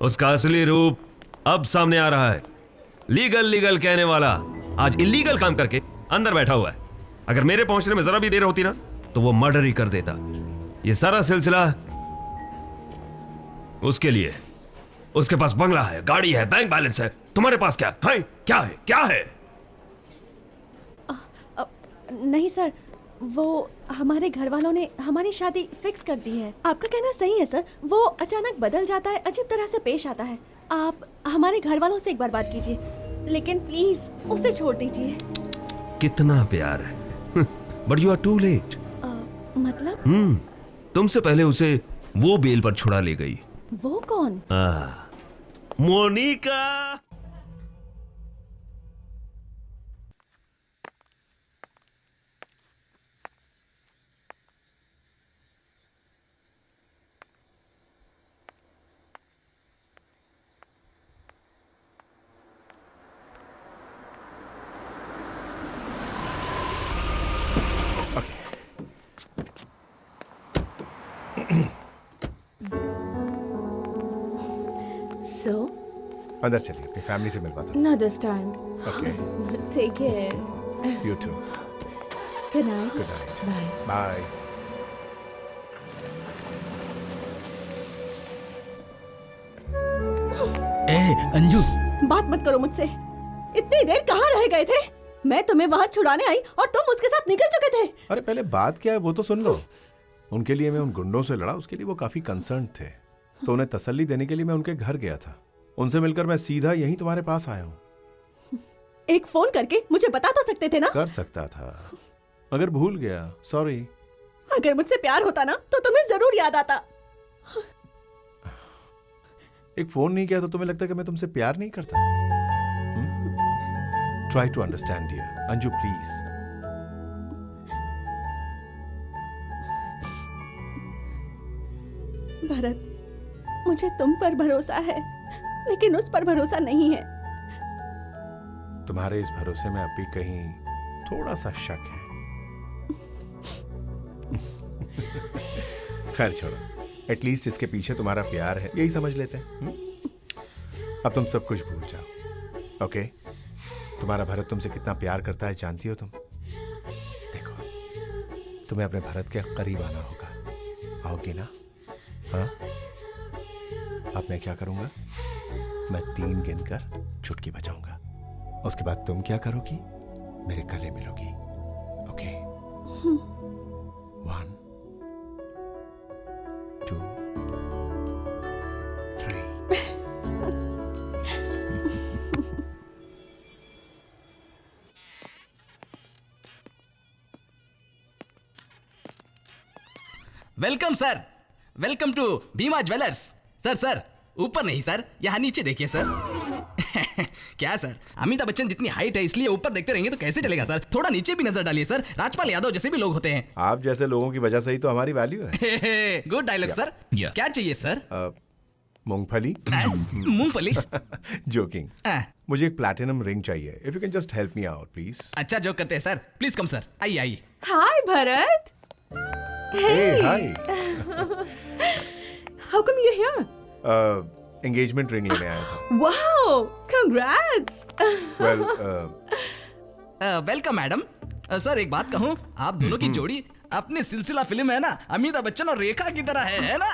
उसका असली रूप अब सामने आ रहा है। लीगल कहने वाला आज इलीगल काम करके अंदर बैठा हुआ है। अगर मेरे पहुंचने में जरा भी देर होती ना तो वो मर्डर ही कर देता। ये सारा सिलसिला उसके लिए। उसके पास बंगला है, गाड़ी है, बैंक बैलेंस है। तुम्हारे पास क्या है? क्या है? नहीं सर, वो हमारे घर वालों ने हमारी शादी फिक्स कर दी है। आपका कहना सही है सर, वो अचानक बदल जाता है, अजीब तरह से पेश आता है। आप हमारे घर वालों से एक बार बात कीजिए, लेकिन प्लीज उसे छोड़ दीजिए। कितना प्यार है। But you are too late. मतलब? तुमसे पहले उसे वो बेल पर छुड़ा ले गई। वो कौन? मोनिका। So, अंदर चलिए, अपनी फैमिली से मिलवाता not this time. हूँ। Okay, Take care. You too. Good night. Good night. Bye. Bye. ए अंजू, बात मत करो मुझसे। इतनी देर कहाँ रह गए थे? मैं तुम्हें वहाँ छुड़ाने आई और तुम उसके साथ निकल चुके थे। अरे पहले बात क्या है वो तो सुन लो। उनके लिए मैं उन गुंडों से लड़ा, उसके लिए वो काफी कंसर्न थे, तो उन्हें तसल्ली देने के लिए मैं उनके घर गया था। उनसे मिलकर मैं सीधा यहीं तुम्हारे पास आया हूँ। एक फोन करके मुझे बता तो सकते थे ना? कर सकता था, मगर भूल गया, सॉरी। अगर मुझसे प्यार होता ना तो तुम्हें जरूर याद आता। एक फोन नहीं किया तो तुम्हें लगता कि मैं तुमसे प्यार नहीं करता? Try to understand dear Anju, please. Bharat, मुझे तुम पर भरोसा है, लेकिन उस पर भरोसा नहीं है। तुम्हारे इस भरोसे में अब भी कहीं थोड़ा सा शक है। खैर छोड़ो, एटलीस्ट इसके पीछे तुम्हारा प्यार है, यही समझ लेते हैं। अब तुम सब कुछ भूल जाओ, ओके? तुम्हारा भरत तुमसे कितना प्यार करता है जानती हो तुम? देखो, तुम्हें अपने भरत के करीब आना होगा। आओगी ना? हाँ? अब मैं क्या करूंगा? मैं 3 गिनकर चुटकी बजाऊंगा, उसके बाद तुम क्या करोगी? मेरे गले मिलोगी, okay? 1 2 3। Welcome sir, welcome to Bhima Jewellers. Sir sir, ऊपर नहीं सर, यहाँ नीचे देखिए सर। क्या सर, अमिताभ बच्चन जितनी हाइट है इसलिए ऊपर देखते रहेंगे तो कैसे चलेगा सर? थोड़ा नीचे भी नजर डालिए सर, राजपाल यादव जैसे भी लोग होते हैं। आप जैसे लोगों की वजह से ही तो हमारी वैल्यू है। Good dialogue sir. क्या चाहिए सर? मूंगफली। मूंगफली? जोकिंग। मुझे एक प्लैटिनम रिंग चाहिए। If you can just help me out please. अच्छा जोक करते हैं सर, प्लीज कम सर, आइए आइए। Hi, Bharat. Hey, hi. How come you're here? Engagement ring लेने आया था। Wow, congrats. Well, welcome madam. Sir एक बात कहूँ, आप दोनों की जोड़ी अपनी सिलसिला फिल्म है ना, अमिताभ बच्चन और रेखा की तरह है ना?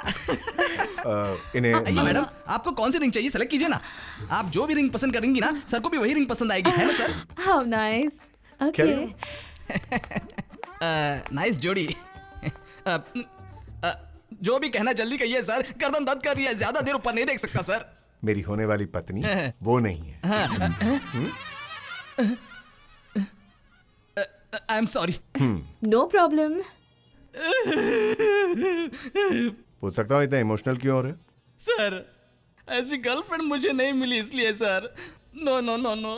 इन्हें आइए मैडम, आपको कौन सी रिंग चाहिए सेलेक्ट कीजिए ना। आप जो भी रिंग पसंद करेंगी ना, सर को भी वही रिंग पसंद आएगी, है ना sir? How nice. Okay. Nice जोड़ी। जो भी कहना जल्दी कहिए सर, गर्दन दर्द कर रही है, ज्यादा देर ऊपर नहीं देख सकता सर। मेरी होने वाली पत्नी वो नहीं है। आई एम सॉरी। No problem. पूछ सकता हूँ इतना इमोशनल क्यों हो रहे हो? सर ऐसी गर्लफ्रेंड मुझे नहीं मिली इसलिए sir. No no no no.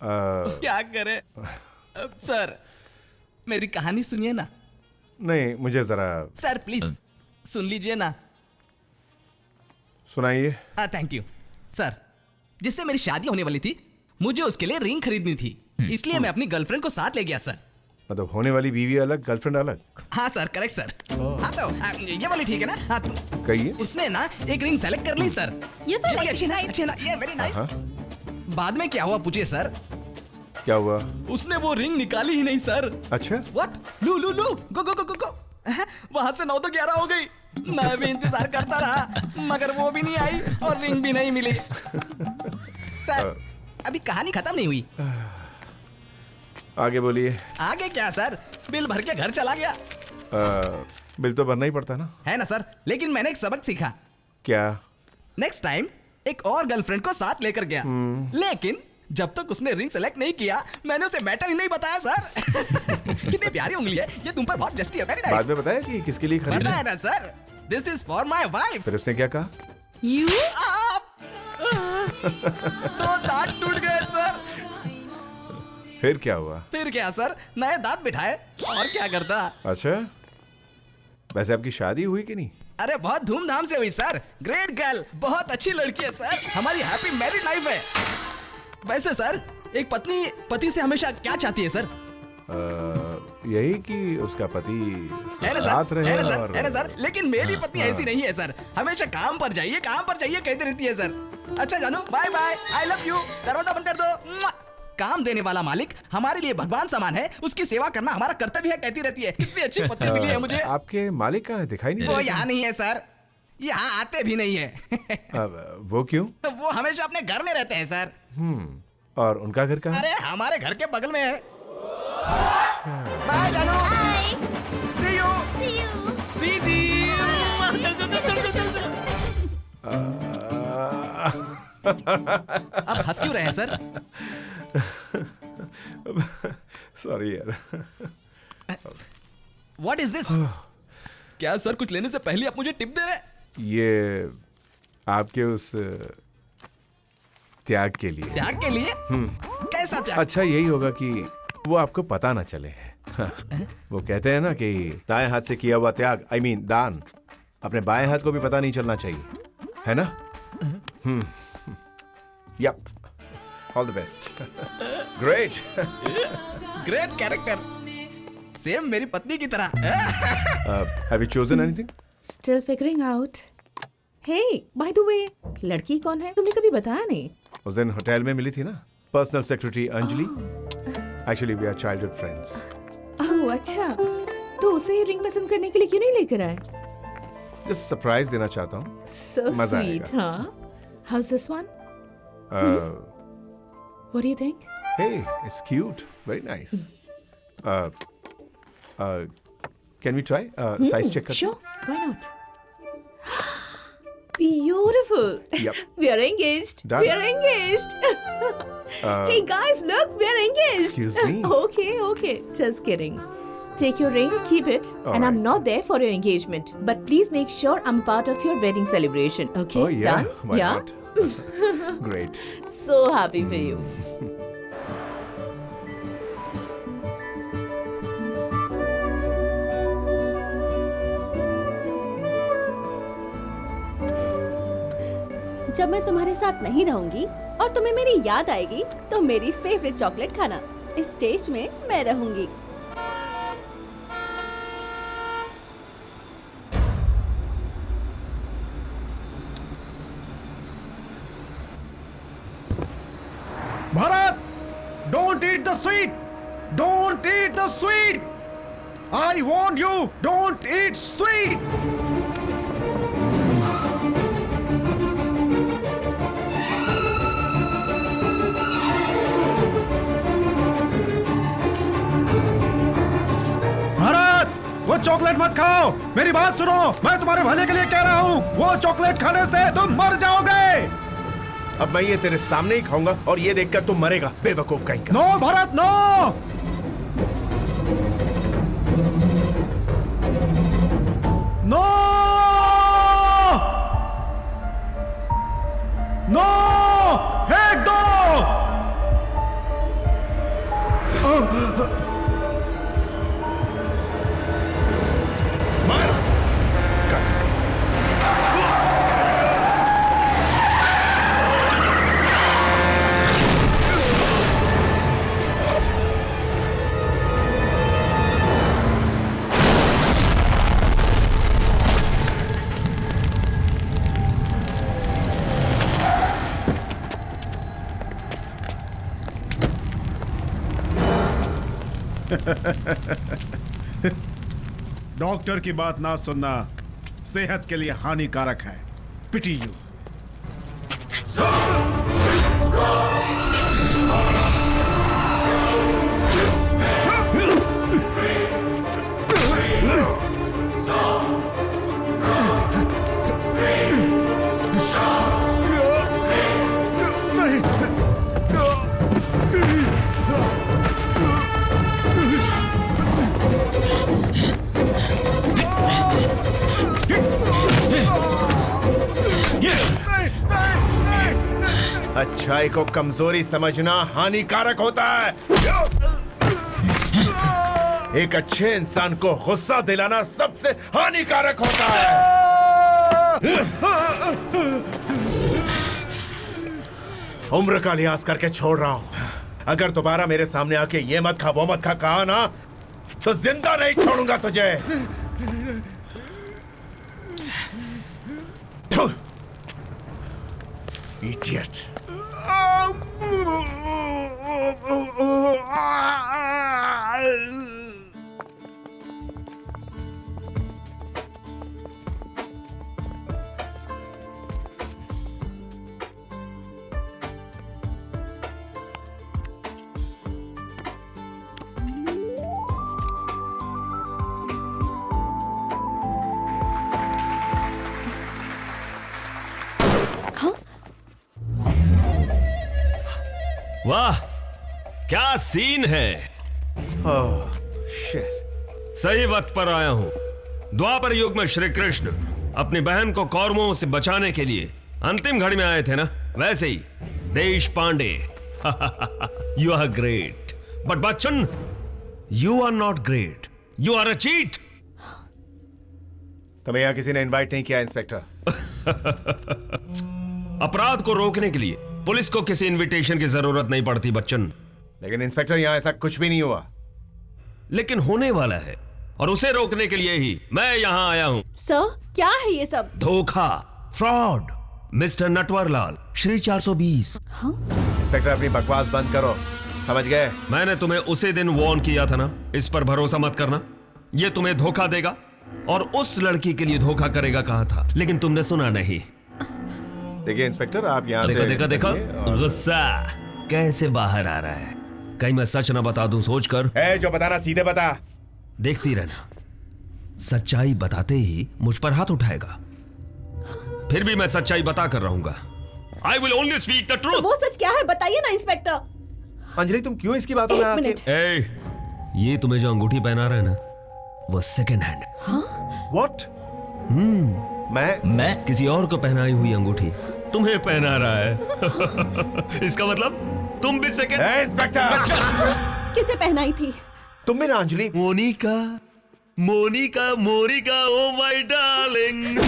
क्या करे सर, मेरी कहानी सुनिए ना। नहीं, मुझे जरा सर प्लीज सुन लीजिए ना। सुनाइए। Thank you sir. जिससे मेरी शादी होने वाली थी, मुझे उसके लिए रिंग खरीदनी थी, इसलिए मैं अपनी गर्लफ्रेंड को साथ ले गया सर। मतलब होने वाली बीवी अलग, गर्लफ्रेंड अलग? हाँ सर, करेक्ट सर। हाँ तो ये वाली ठीक है ना? हाँ कहिए। उसने ना एक रिंग सेलेक्ट कर ली सर। ये सर अच्छी ना, अच्छी ना, ये वेरी नाइस। बाद में क्या हुआ पूछिए सर? क्या हुआ? उसने वो रिंग निकाली ही नहीं सर। अच्छा? व्हाट? लू लू लू, गो गो गो गो गो। वहां से 9 तो 11 हो गई। मैं भी इंतजार करता रहा, मगर वो भी नहीं आई और रिंग भी नहीं मिली। सर अभी कहानी खत्म नहीं हुई। आगे बोलिए। आगे क्या सर, बिल भर के घर चला गया। बिल तो भरना ही पड़ता ना? है ना सर, लेकिन मैंने एक सबक सीखा। क्या? नेक्स्ट टाइम एक और गर्लफ्रेंड को साथ लेकर गया, लेकिन जब तक उसने रिंग सेलेक्ट नहीं किया, मैंने उसे मैटर ही नहीं बताया सर। कितनी प्यारी उंगली है ये, तुम पर बहुत जस्टी है। बाद में बताया कि किसके लिए खरीदा? बताया ना sir, this is for my wife. फिर उसने क्या कहा? यू तो दांत टूट गए सर। फिर क्या हुआ? फिर क्या सर, नए दांत बिठाए और क्या करता। अच्छा, वैसे आपकी शादी हुई कि नहीं? अरे बहुत धूमधाम से हुई सर। ग्रेट गर्ल, बहुत अच्छी लड़की है सर। हमारी हैप्पी मैरिड लाइफ है। वैसे सर, एक पत्नी पति से हमेशा क्या चाहती है सर? यही कि उसका पति साथ रहे। है ना सर, लेकिन मेरी पत्नी ऐसी नहीं है सर। हमेशा काम पर जाइए, काम पर जाइए कहती रहती है सर। अच्छा जानू, bye bye, I love you. दरवाजा बंद कर दो। मुआ। काम देने वाला मालिक हमारे लिए भगवान समान है, उसकी सेवा करना हमारा कर्तव्य है, कहती रहती है। कितनी अच्छी पत्नी मिली है मुझे। आपके मालिक कहाँ है? दिखाई नहीं वो दे यहाँ नहीं है सर, यहाँ आते भी नहीं है। वो क्यों? वो हमेशा अपने घर में रहते हैं सर। और उनका घर कहाँ? अरे हमारे घर के बगल में है। बाय जानू। सी यू। सीधी। चल चल चल चल चल चल। अब हंस क्यों रहे हैं सर? सॉरी यार। What is this? क्या सर कुछ लेने से पहले आप मुझे टिप दे रहे? ये आपके उस त्याग के लिए। त्याग के लिए? कैसा त्याग? अच्छा यही होगा कि वो आपको पता ना चले। वो कहते हैं ना कि दाएं हाथ से किया हुआ त्याग, I mean दान, अपने बाएं हाथ को भी पता नहीं चलना चाहिए, है ना? Yep. All the best. Great. Great character. Same मेरी पत्नी की तरह। Have you chosen anything? Still figuring out. Hey, by the way, लड़की कौन है? तुमने कभी बताया नहीं। उस दिन होटल में मिली थी ना, personal secretary Anjali. Actually, we are childhood friends. ओह अच्छा, तो उसे रिंग पसंद करने के लिए क्यों नहीं लेकर आए? Just surprise देना चाहता हूँ। So मजा sweet, आएगा। हाँ? How's this one? What do you think? Hey, it's cute. Very nice. Can we try? Size check करते हैं? Sure, why not? Beautiful. Yep. We are engaged. Done. We are engaged. Hey guys, look, we are engaged. Excuse me? Okay. Just kidding. Take your ring, keep it, All and I'm right. not there for your engagement. But please make sure I'm part of your wedding celebration. Okay? Oh yeah. Done? Why yeah. not? Great. So happy for you. जब मैं तुम्हारे साथ नहीं रहूंगी और तुम्हें मेरी याद आएगी तो मेरी फेवरेट चॉकलेट खाना। इस टेस्ट में मैं रहूंगी। Bharat, don't eat the sweet, don't eat the sweet, I want you, don't eat sweet. Bharat, वो चॉकलेट मत खाओ, मेरी बात सुनो, मैं तुम्हारे भले के लिए कह रहा हूँ, वो चॉकलेट खाने से तुम मर जाओगे। अब मैं ये तेरे सामने ही खाऊंगा और ये देखकर तुम मरेगा, बेवकूफ कहीं का। No Bharat, no no no, फेंक दो। डॉक्टर की बात ना सुनना सेहत के लिए हानिकारक है। पिटी यू। अच्छाई को कमजोरी समझना हानिकारक होता है। एक अच्छे इंसान को गुस्सा दिलाना सबसे हानिकारक होता है। उम्र का लिहाज करके छोड़ रहा हूं। अगर दोबारा मेरे सामने आके ये मत खा वो मत खा कहा ना तो जिंदा नहीं छोड़ूंगा तुझे। Idiot. वाह, क्या सीन है। Oh, shit. सही वक्त पर आया हूं। द्वापर युग में श्री कृष्ण अपनी बहन को कौरवों से बचाने के लिए अंतिम घड़ी में आए थे ना, वैसे ही Deshpande. You are great, but Bachchan you are not great, you are a cheat. तुम्हें यहाँ किसी ने इनवाइट नहीं किया इंस्पेक्टर। अपराध को रोकने के लिए पुलिस को किसी इनविटेशन की जरूरत नहीं पड़ती बच्चन। लेकिन इंस्पेक्टर यहाँ ऐसा कुछ भी नहीं हुआ। लेकिन होने वाला है, और उसे रोकने के लिए ही मैं यहाँ आया हूँ। सर, क्या है ये सब? धोखा, fraud, mister Natwarlal, Shri 420। Inspector अपनी बकवास बंद करो, समझ गए? मैंने तुम्हें उसी दिन वार्न किया था ना, इस पर भरोसा मत करना, ये तुम्हें धोखा देगा और उस लड़की के लिए धोखा करेगा कहा था, लेकिन तुमने सुना नहीं। देखिए इंस्पेक्टर, आप यहाँ देखो से देखो देखो, गुस्सा कैसे बाहर आ रहा है। कहीं मैं सच ना बता दूं सोचकर। है जो बताना सीधे बता। देखती रहना, सच्चाई बताते ही मुझ पर हाथ उठाएगा, फिर भी मैं सच्चाई बता कर रहूंगा। I will only speak the truth. वो सच क्या है बताइए ना इंस्पेक्टर। अंजलि, तुम क्यों इसकी बातों में आके? ये तुम्हें जो अंगूठी पहना रहा है ना, वो सेकंड हैंड। व्हाट? मैं किसी और को पहनाई हुई अंगूठी तुम्हें पहना रहा है। इसका मतलब तुम भी सेकंड। इंस्पेक्टर, किसे पहनाई थी? तुम भी ना Anjali? Monica, Monica, Monica, oh my darling.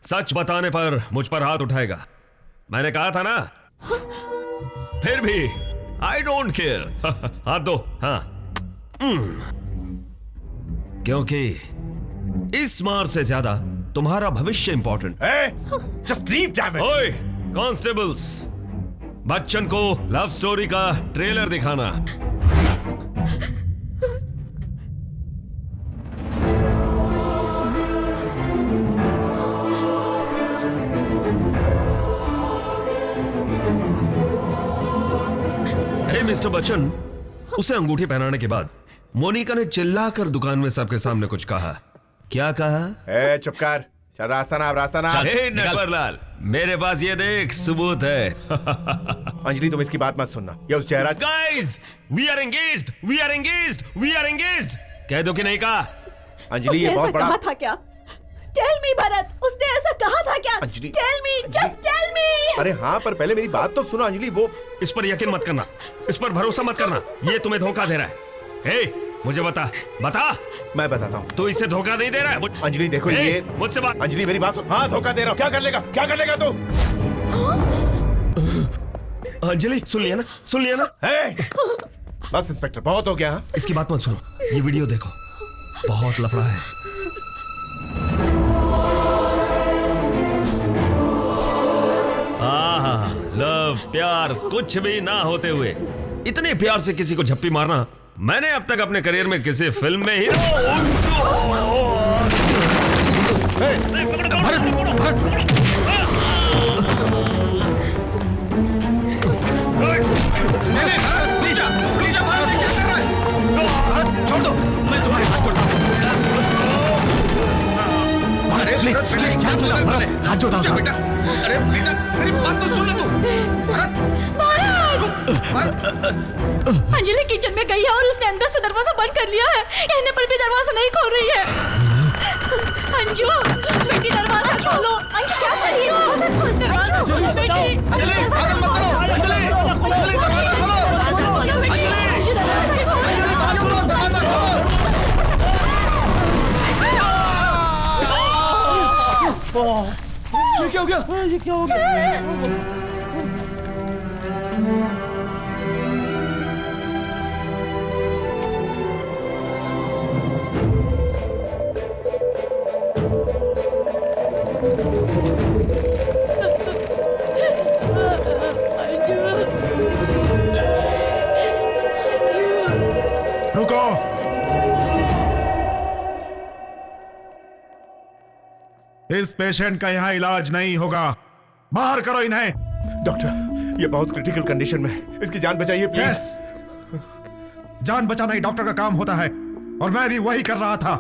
सच बताने पर मुझ पर हाथ उठाएगा, मैंने कहा था ना। फिर भी आई डोंट केयर। हाथ दो। हाँ, क्योंकि इस मार से ज्यादा तुम्हारा भविष्य important. Just leave damn it. ओए कांस्टेबल्स, बच्चन को लव स्टोरी का ट्रेलर दिखाना। मिस्टर बच्चन, उसे अंगूठी पहनाने के बाद मोनिका ने चिल्लाकर दुकान में सबके सामने कुछ कहा। क्या कहा? चुप कर, चल रास्ता ना, रास्ता ना। नटवरलाल, मेरे पास ये देख सबूत है। अंजलि, तुम इसकी बात मत सुनना, ये उस Jayraj. Guys, we are engaged, we are engaged, we are engaged. कह दो कि नहीं कहा? अंजलि, ये बहुत बड़ा। कहा था क्या? टेल मी भरत, उसने ऐसा कहा था क्या? Anjali, tell me, just tell me. अरे हाँ, पर पहले मेरी बात तो सुनो अंजलि। वो इस पर यकीन मत करना, इस पर भरोसा मत करना, ये तुम्हें धोखा दे रहा है। हे, मुझे बता, बता। मैं बताता हूँ। तू इससे धोखा नहीं दे रहा है। अंजलि देखो, ये मुझसे बात। अंजलि मेरी बात सुन। हाँ, धोखा दे रहा हूँ। क्या कर लेगा, क्या कर लेगा तू? अंजलि, सुन लिया ना, सुन लिया ना। बस इंस्पेक्टर, बहुत हो गया। हाँ, इसकी बात मत सुनो, ये वीडियो देखो, बहुत लफड़ा है। लव, प्यार कुछ भी ना होते हुए इतने प्यार से किसी को झप्पी मारना मैंने अब तक अपने करियर में किसी फिल्म में ही। छोड़ दो, मैं तुम्हारे हाथ छोड़ता हूं। हाथ जोड़ा बेटा। अरे बेटा, मेरी बात तो सुन ले तू। अंजलि किचन में गई है और उसने अंदर से दरवाजा बंद कर लिया है। कहने पर भी दरवाजा नहीं खोल रही है। अंजू, बेटी दरवाजा खोलो। अंजू, क्या कर रही हो? दरवाजा खोलो बेटी। अंजलि, पागल मत करो। अंजलि, अंजलि दरवाजा खोलो। अंजलि, अंजलि बात सुनो, दरवाजा खोलो। ये क्या हो गया? ये क्या हो गया? रुको। इस पेशेंट का यहां इलाज नहीं होगा, बाहर करो इन्हें। डॉक्टर, ये बहुत क्रिटिकल कंडीशन में है, इसकी जान बचाइए प्लीज। यस, जान बचाना ही डॉक्टर का काम होता है और मैं भी वही कर रहा था,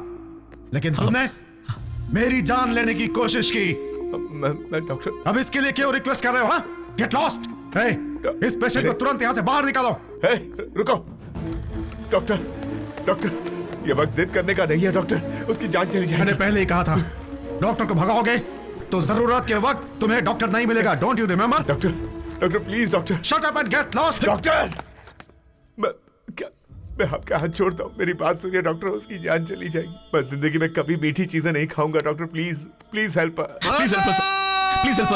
लेकिन तुमने मेरी जान लेने की कोशिश की। मैं डॉक्टर, अब इसके लिए क्यों रिक्वेस्ट कर रहे हो? हाँ, गेट लॉस्ट। इस पेशेंट को तुरंत यहां से बाहर निकालो। रुको डॉक्टर, डॉक्टर, ये वक्त जिद करने का नहीं है डॉक्टर, उसकी जान चली जाएगी। मैंने पहले ही कहा था, डॉक्टर को भगाओगे तो जरूरत के वक्त तुम्हें डॉक्टर नहीं मिलेगा। Don't you remember? Doctor, doctor please doctor. Shut up and get lost. Doctor, मैं आपका हाथ छोड़ता हूँ, मेरी बात सुनिए डॉक्टर, उसकी जान चली जाएगी। मैं जिंदगी में कभी मीठी चीजें नहीं खाऊंगा doctor, please please help, please help, please help.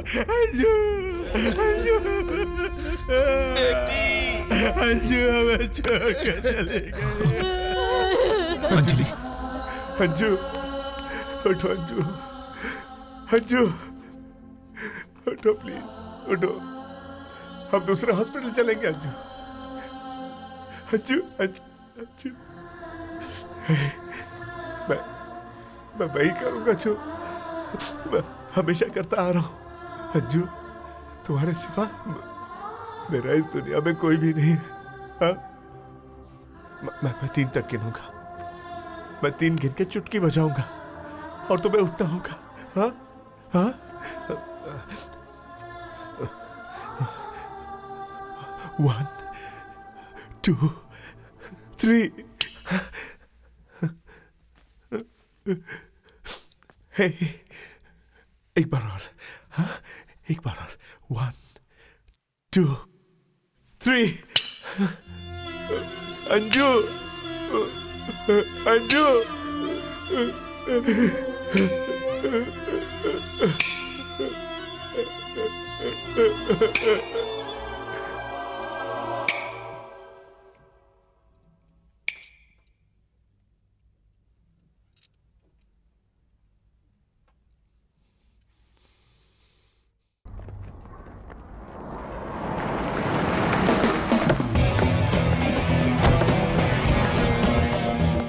Anju, Anju हमें छोड़ के चली गई। अंजलि, अंजू उठो, अंजू, अंजू उठो प्लीज, उठो, हम दूसरे हॉस्पिटल चलेंगे। अंजू, अंजू, अंजू, अंजू, मैं वही करूंगा जो मैं हमेशा करता आ रहा हूं। अंजू, तुम्हारे सिवा मेरा इस दुनिया में कोई भी नहीं है। हाँ? मैं 3 तक गिनूंगा, मैं 3 गिन के चुटकी बजाऊंगा और तुम्हें उठना होगा। हाँ? हाँ? 1, 2, 3। हे, एक बार और। हाँ? एक बार और। 1, 2, 3। अंजू, अंजू,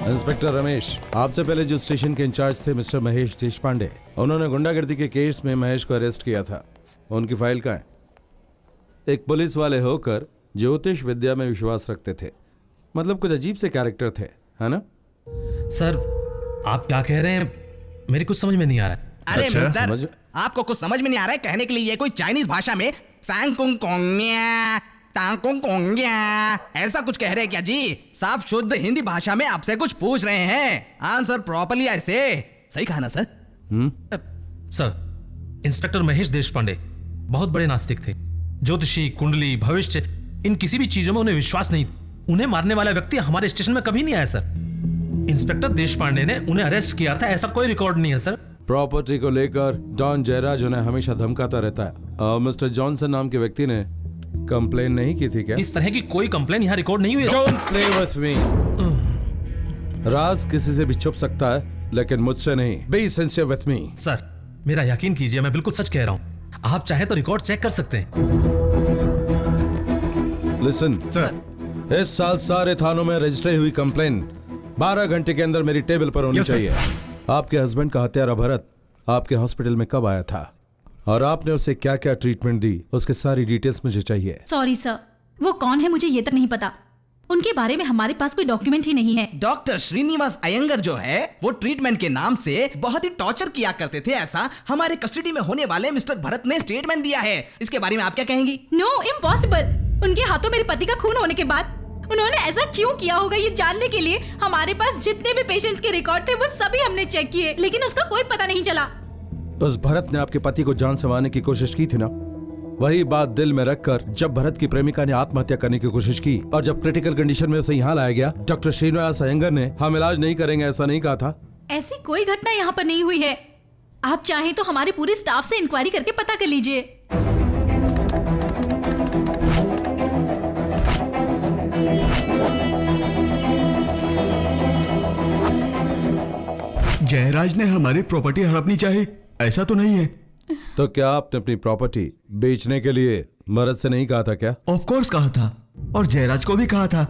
इंस्पेक्टर रमेश, आपसे पहले जो स्टेशन के इंचार्ज थे मिस्टर महेश देशपांडे, उन्होंने गुंडागर्दी के केस में महेश को अरेस्ट किया था। उनकी फाइल कहाँ है? एक पुलिस वाले होकर ज्योतिष विद्या में विश्वास रखते थे, मतलब कुछ अजीब से कैरेक्टर थे, है ना? सर, आप क्या कह रहे हैं? मेरी कुछ समझ में नहीं आ रहा है। अरे मिस्टर, आपको कुछ समझ में नहीं आ रहा है? कहने के लिए ये कोई चाइनीज भाषा में सांगकुंग कोंग्या तांकुंग कोंग्या ऐसा कुछ कह रहे हैं क्या जी? साफ शुद्ध हिंदी भाषा में आपसे कुछ पूछ रहे हैं, आंसर प्रॉपर्ली ऐसे। सही कहा ना sir? Sir, inspector Mahesh Deshpande बहुत बड़े नास्तिक थे। ज्योतिषी, कुंडली, भविष्य, इन किसी भी चीजों में उन्हें विश्वास नहीं। उन्हें मारने वाला व्यक्ति हमारे स्टेशन में कभी नहीं आया सर। इंस्पेक्टर देशपांडे ने उन्हें अरेस्ट किया था, ऐसा कोई रिकॉर्ड नहीं है सर। प्रॉपर्टी को लेकर डॉन जयराज उन्हें हमेशा धमकाता रहता है। मिस्टर जॉनसन नाम के व्यक्ति ने कंप्लेन नहीं की थी क्या? इस तरह की कोई कंप्लेन यहाँ रिकॉर्ड नहीं हुई। Don't play with me. राज किसी से भी छुप सकता है, लेकिन मुझसे नहीं। Be sincere with me. Sir, मेरा यकीन कीजिए, मैं बिल्कुल सच कह रहा हूँ। आप चाहे तो रिकॉर्ड चेक कर सकते हैं। Listen, सर, इस साल सारे थानों में रजिस्टर हुई कंप्लेन 12 घंटे के अंदर मेरी टेबल पर होनी चाहिए। आपके हस्बैंड का हत्यारा भरत आपके हॉस्पिटल में कब आया था और आपने उसे क्या क्या ट्रीटमेंट दी, उसके सारी डिटेल्स मुझे चाहिए। सॉरी सर, वो कौन है मुझे ये तक नहीं पता। उनके बारे में हमारे पास कोई डॉक्यूमेंट ही नहीं है। डॉक्टर श्रीनिवास अयंगर जो है वो ट्रीटमेंट के नाम से बहुत ही टॉर्चर किया करते थे, ऐसा हमारे कस्टडी में होने वाले मिस्टर भरत ने स्टेटमेंट दिया है। इसके बारे में आप क्या कहेंगी? No, impossible. उनके हाथों मेरे पति का खून होने के बाद उन्होंने ऐसा क्यों किया होगा, ये जानने के लिए हमारे पास जितने भी पेशेंट्स के रिकॉर्ड थे वो सभी हमने चेक किए, लेकिन उसका कोई पता नहीं चला। उस भरत ने आपके पति को जान से मारने की कोशिश की थी ना? वही बात दिल में रखकर जब भरत की प्रेमिका ने आत्महत्या करने की कोशिश की और जब क्रिटिकल कंडीशन में उसे यहाँ लाया गया, डॉक्टर श्रीनिवास अयंगर ने हम इलाज नहीं करेंगे ऐसा नहीं कहा था, ऐसी कोई घटना यहाँ पर नहीं हुई है। आप चाहें तो हमारे पूरे स्टाफ से इंक्वायरी करके पता कर लीजिए। जयराज ने हमारी प्रॉपर्टी हड़पनी चाही, ऐसा तो नहीं है। तो क्या आपने अपनी प्रॉपर्टी बेचने के लिए भरत से नहीं कहा था क्या? ऑफ कोर्स कहा था, और जयराज को भी कहा था।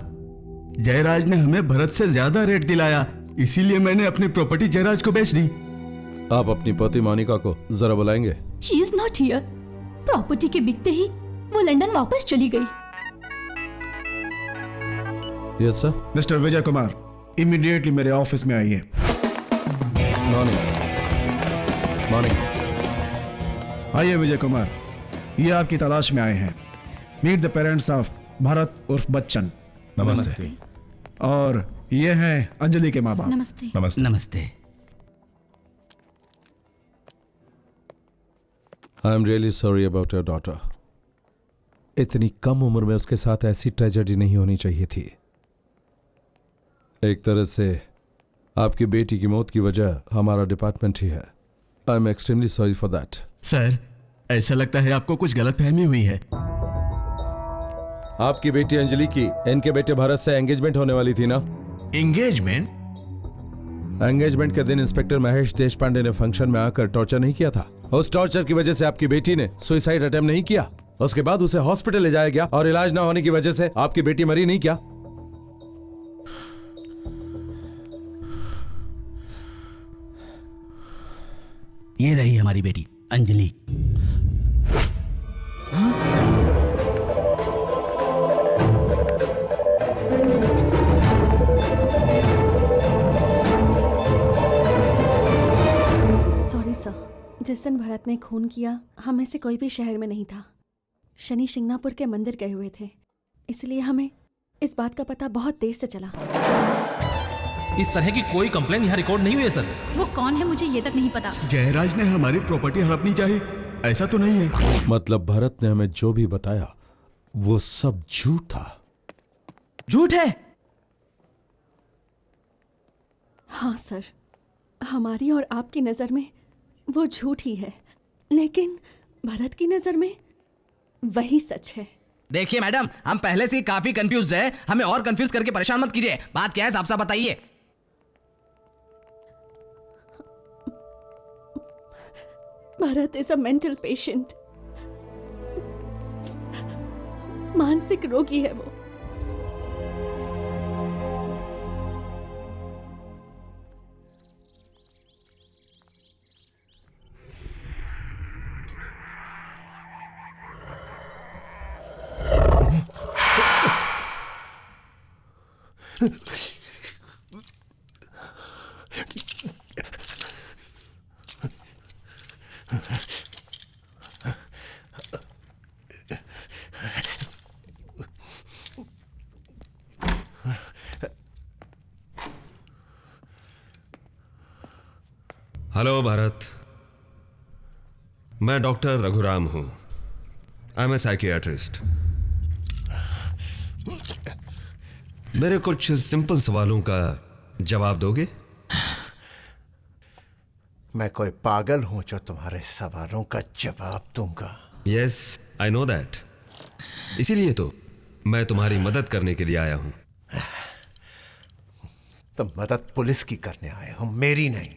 जयराज ने हमें भरत से ज्यादा रेट दिलाया, इसीलिए मैंने अपनी प्रॉपर्टी जयराज को बेच दी। आप अपनी पति मोनिका को जरा बुलाएंगे? She is not here. Property के बिकते ही वो लंदन वापस चली गई। Yes sir. Mister Vijay Kumar, immediately मेरे ऑफिस में आइए। मॉर्निंग। मॉर्निंग। आइए विजय कुमार, ये आपकी तलाश में आए हैं। Meet the parents of Bharat उर्फ बच्चन। नमस्ते। और ये हैं अंजलि के माँ बाप। नमस्ते। नमस्ते। नमस्ते। I am really sorry about your daughter. इतनी कम उम्र में उसके साथ ऐसी ट्रेजेडी नहीं होनी चाहिए थी। एक तरह से आपकी बेटी की मौत की वजह हमारा डिपार्टमेंट ही है। I am extremely sorry for that. Sir, ऐसा लगता है आपको कुछ गलतफहमी हुई है। आपकी बेटी अंजलि की इनके बेटे भरत से एंगेजमेंट होने वाली थी ना? एंगेजमेंट? एंगेजमेंट के दिन इंस्पेक्टर महेश देशपांडे ने फंक्शन में आकर टॉर्चर नहीं किया था? उस टॉर्चर की वजह से आपकी बेटी ने सुसाइड अटेम्प्ट नहीं किया? उसके बाद उसे हॉस्पिटल ले जाया गया और इलाज ना होने की वजह से आपकी बेटी मरी नहीं क्या? ये रही हमारी बेटी अंजलि। सॉरी सर, जिस दिन भरत ने खून किया हम में से कोई भी शहर में नहीं था। शनि शिंगनापुर के मंदिर गए हुए थे, इसलिए हमें इस बात का पता बहुत देर से चला। इस तरह की कोई कंप्लेन यहाँ रिकॉर्ड नहीं हुई है सर। वो कौन है मुझे ये तक नहीं पता। जयराज ने हमारी प्रॉपर्टी हड़पनी चाही, ऐसा तो नहीं है। मतलब भरत ने हमें जो भी बताया वो सब झूठ था? झूठ है? हाँ सर, हमारी और आपकी नज़र में वो झूठ ही है, लेकिन भरत की नज़र में वही सच है। देखिए मैडम, हम पहले से ही काफी कंफ्यूज है, हमें और कंफ्यूज करके परेशान मत कीजिए। बात क्या है साफ साफ बताइए। Bharat is a mental patient. मानसिक रोगी है वो। हेलो भारत, मैं डॉक्टर रघुराम हूं। I am a psychiatrist. मेरे कुछ सिंपल सवालों का जवाब दोगे? मैं कोई पागल हूं जो तुम्हारे सवालों का जवाब दूंगा? Yes, I know that. इसीलिए तो मैं तुम्हारी मदद करने के लिए आया हूं। तुम मदद पुलिस की करने आए हो, मेरी नहीं।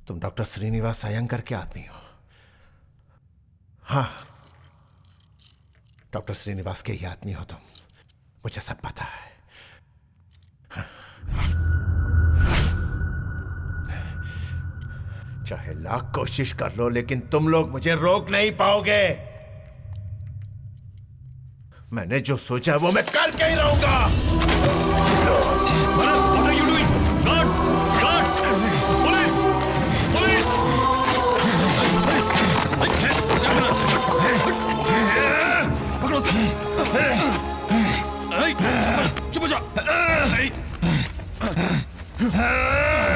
तुम डॉक्टर श्रीनिवास अयंकर के आदमी हो। हाँ, डॉक्टर श्रीनिवास के ही आदमी हो तुम, मुझे सब पता है। हाँ। चाहे लाख कोशिश कर लो, लेकिन तुम लोग मुझे रोक नहीं पाओगे। मैंने जो सोचा वो मैं करके ही रहूंगा। चुप हो जा।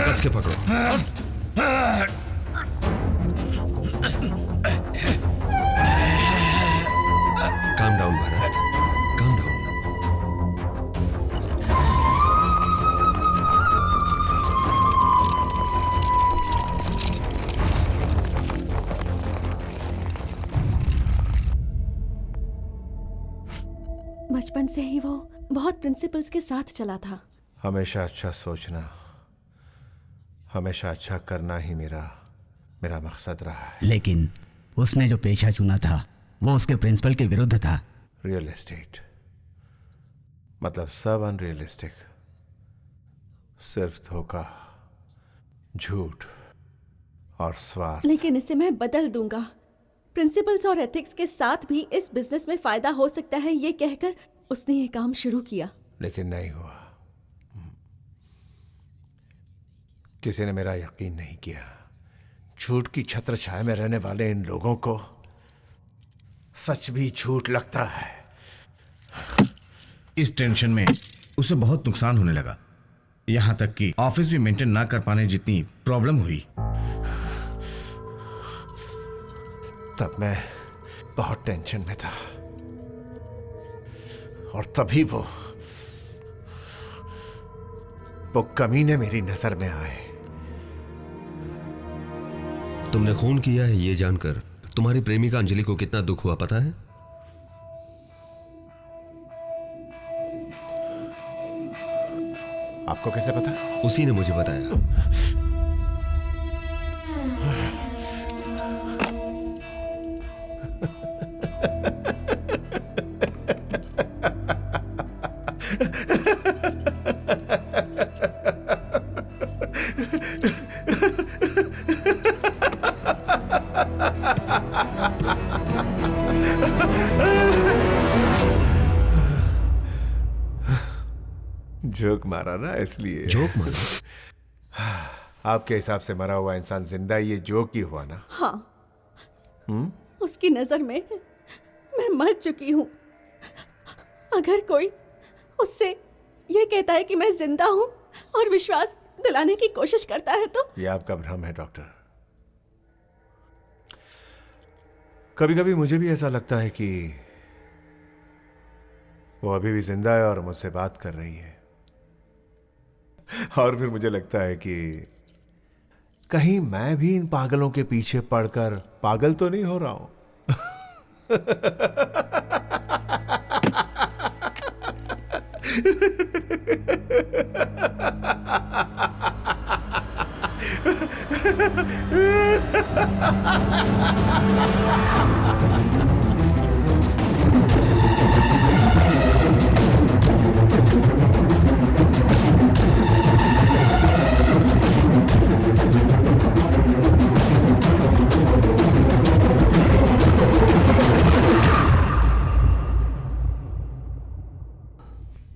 कस के पकड़ो। Calm down Bharat, calm down. से ही वो बहुत प्रिंसिपल्स के साथ चला था। हमेशा अच्छा सोचना, हमेशा अच्छा करना ही मेरा मकसद रहा है। लेकिन उसने जो पेशा चुना था वो उसके प्रिंसिपल के विरुद्ध था। रियल एस्टेट, मतलब सब अनरियलिस्टिक, सिर्फ धोखा, झूठ और स्वार्थ। लेकिन इसे मैं बदल दूंगा। प्रिंसिपल्स और एथिक्स के साथ भी इस बिजनेस में फायदा हो सकता है, ये कहकर उसने ये काम शुरू किया। लेकिन नहीं हुआ। किसी ने मेरा यकीन नहीं किया। झूठ की छत्र छाया में रहने वाले इन लोगों को सच भी झूठ लगता है। इस टेंशन में उसे बहुत नुकसान होने लगा, यहां तक कि ऑफिस भी मेंटेन ना कर पाने जितनी प्रॉब्लम हुई। तब मैं बहुत टेंशन में था और तभी वो कमीने मेरी नजर में आए। तुमने खून किया है ये जानकर तुम्हारी प्रेमिका अंजलि को कितना दुख हुआ पता है? आपको कैसे पता? उसी ने मुझे बताया। जोक मारा ना इसलिए। जोक मारा? आपके हिसाब से मरा हुआ इंसान जिंदा, ये जोक ही हुआ ना? हाँ। उसकी नजर में मैं मर चुकी हूँ। अगर कोई उससे ये कहता है कि मैं जिंदा हूँ और विश्वास दिलाने की कोशिश करता है तो ये आपका भ्रम है डॉक्टर। कभी कभी मुझे भी ऐसा लगता है कि वो अभी भी जिंदा है और मुझसे बात कर रही है। और फिर मुझे लगता है कि कहीं मैं भी इन पागलों के पीछे पड़कर पागल तो नहीं हो रहा हूं।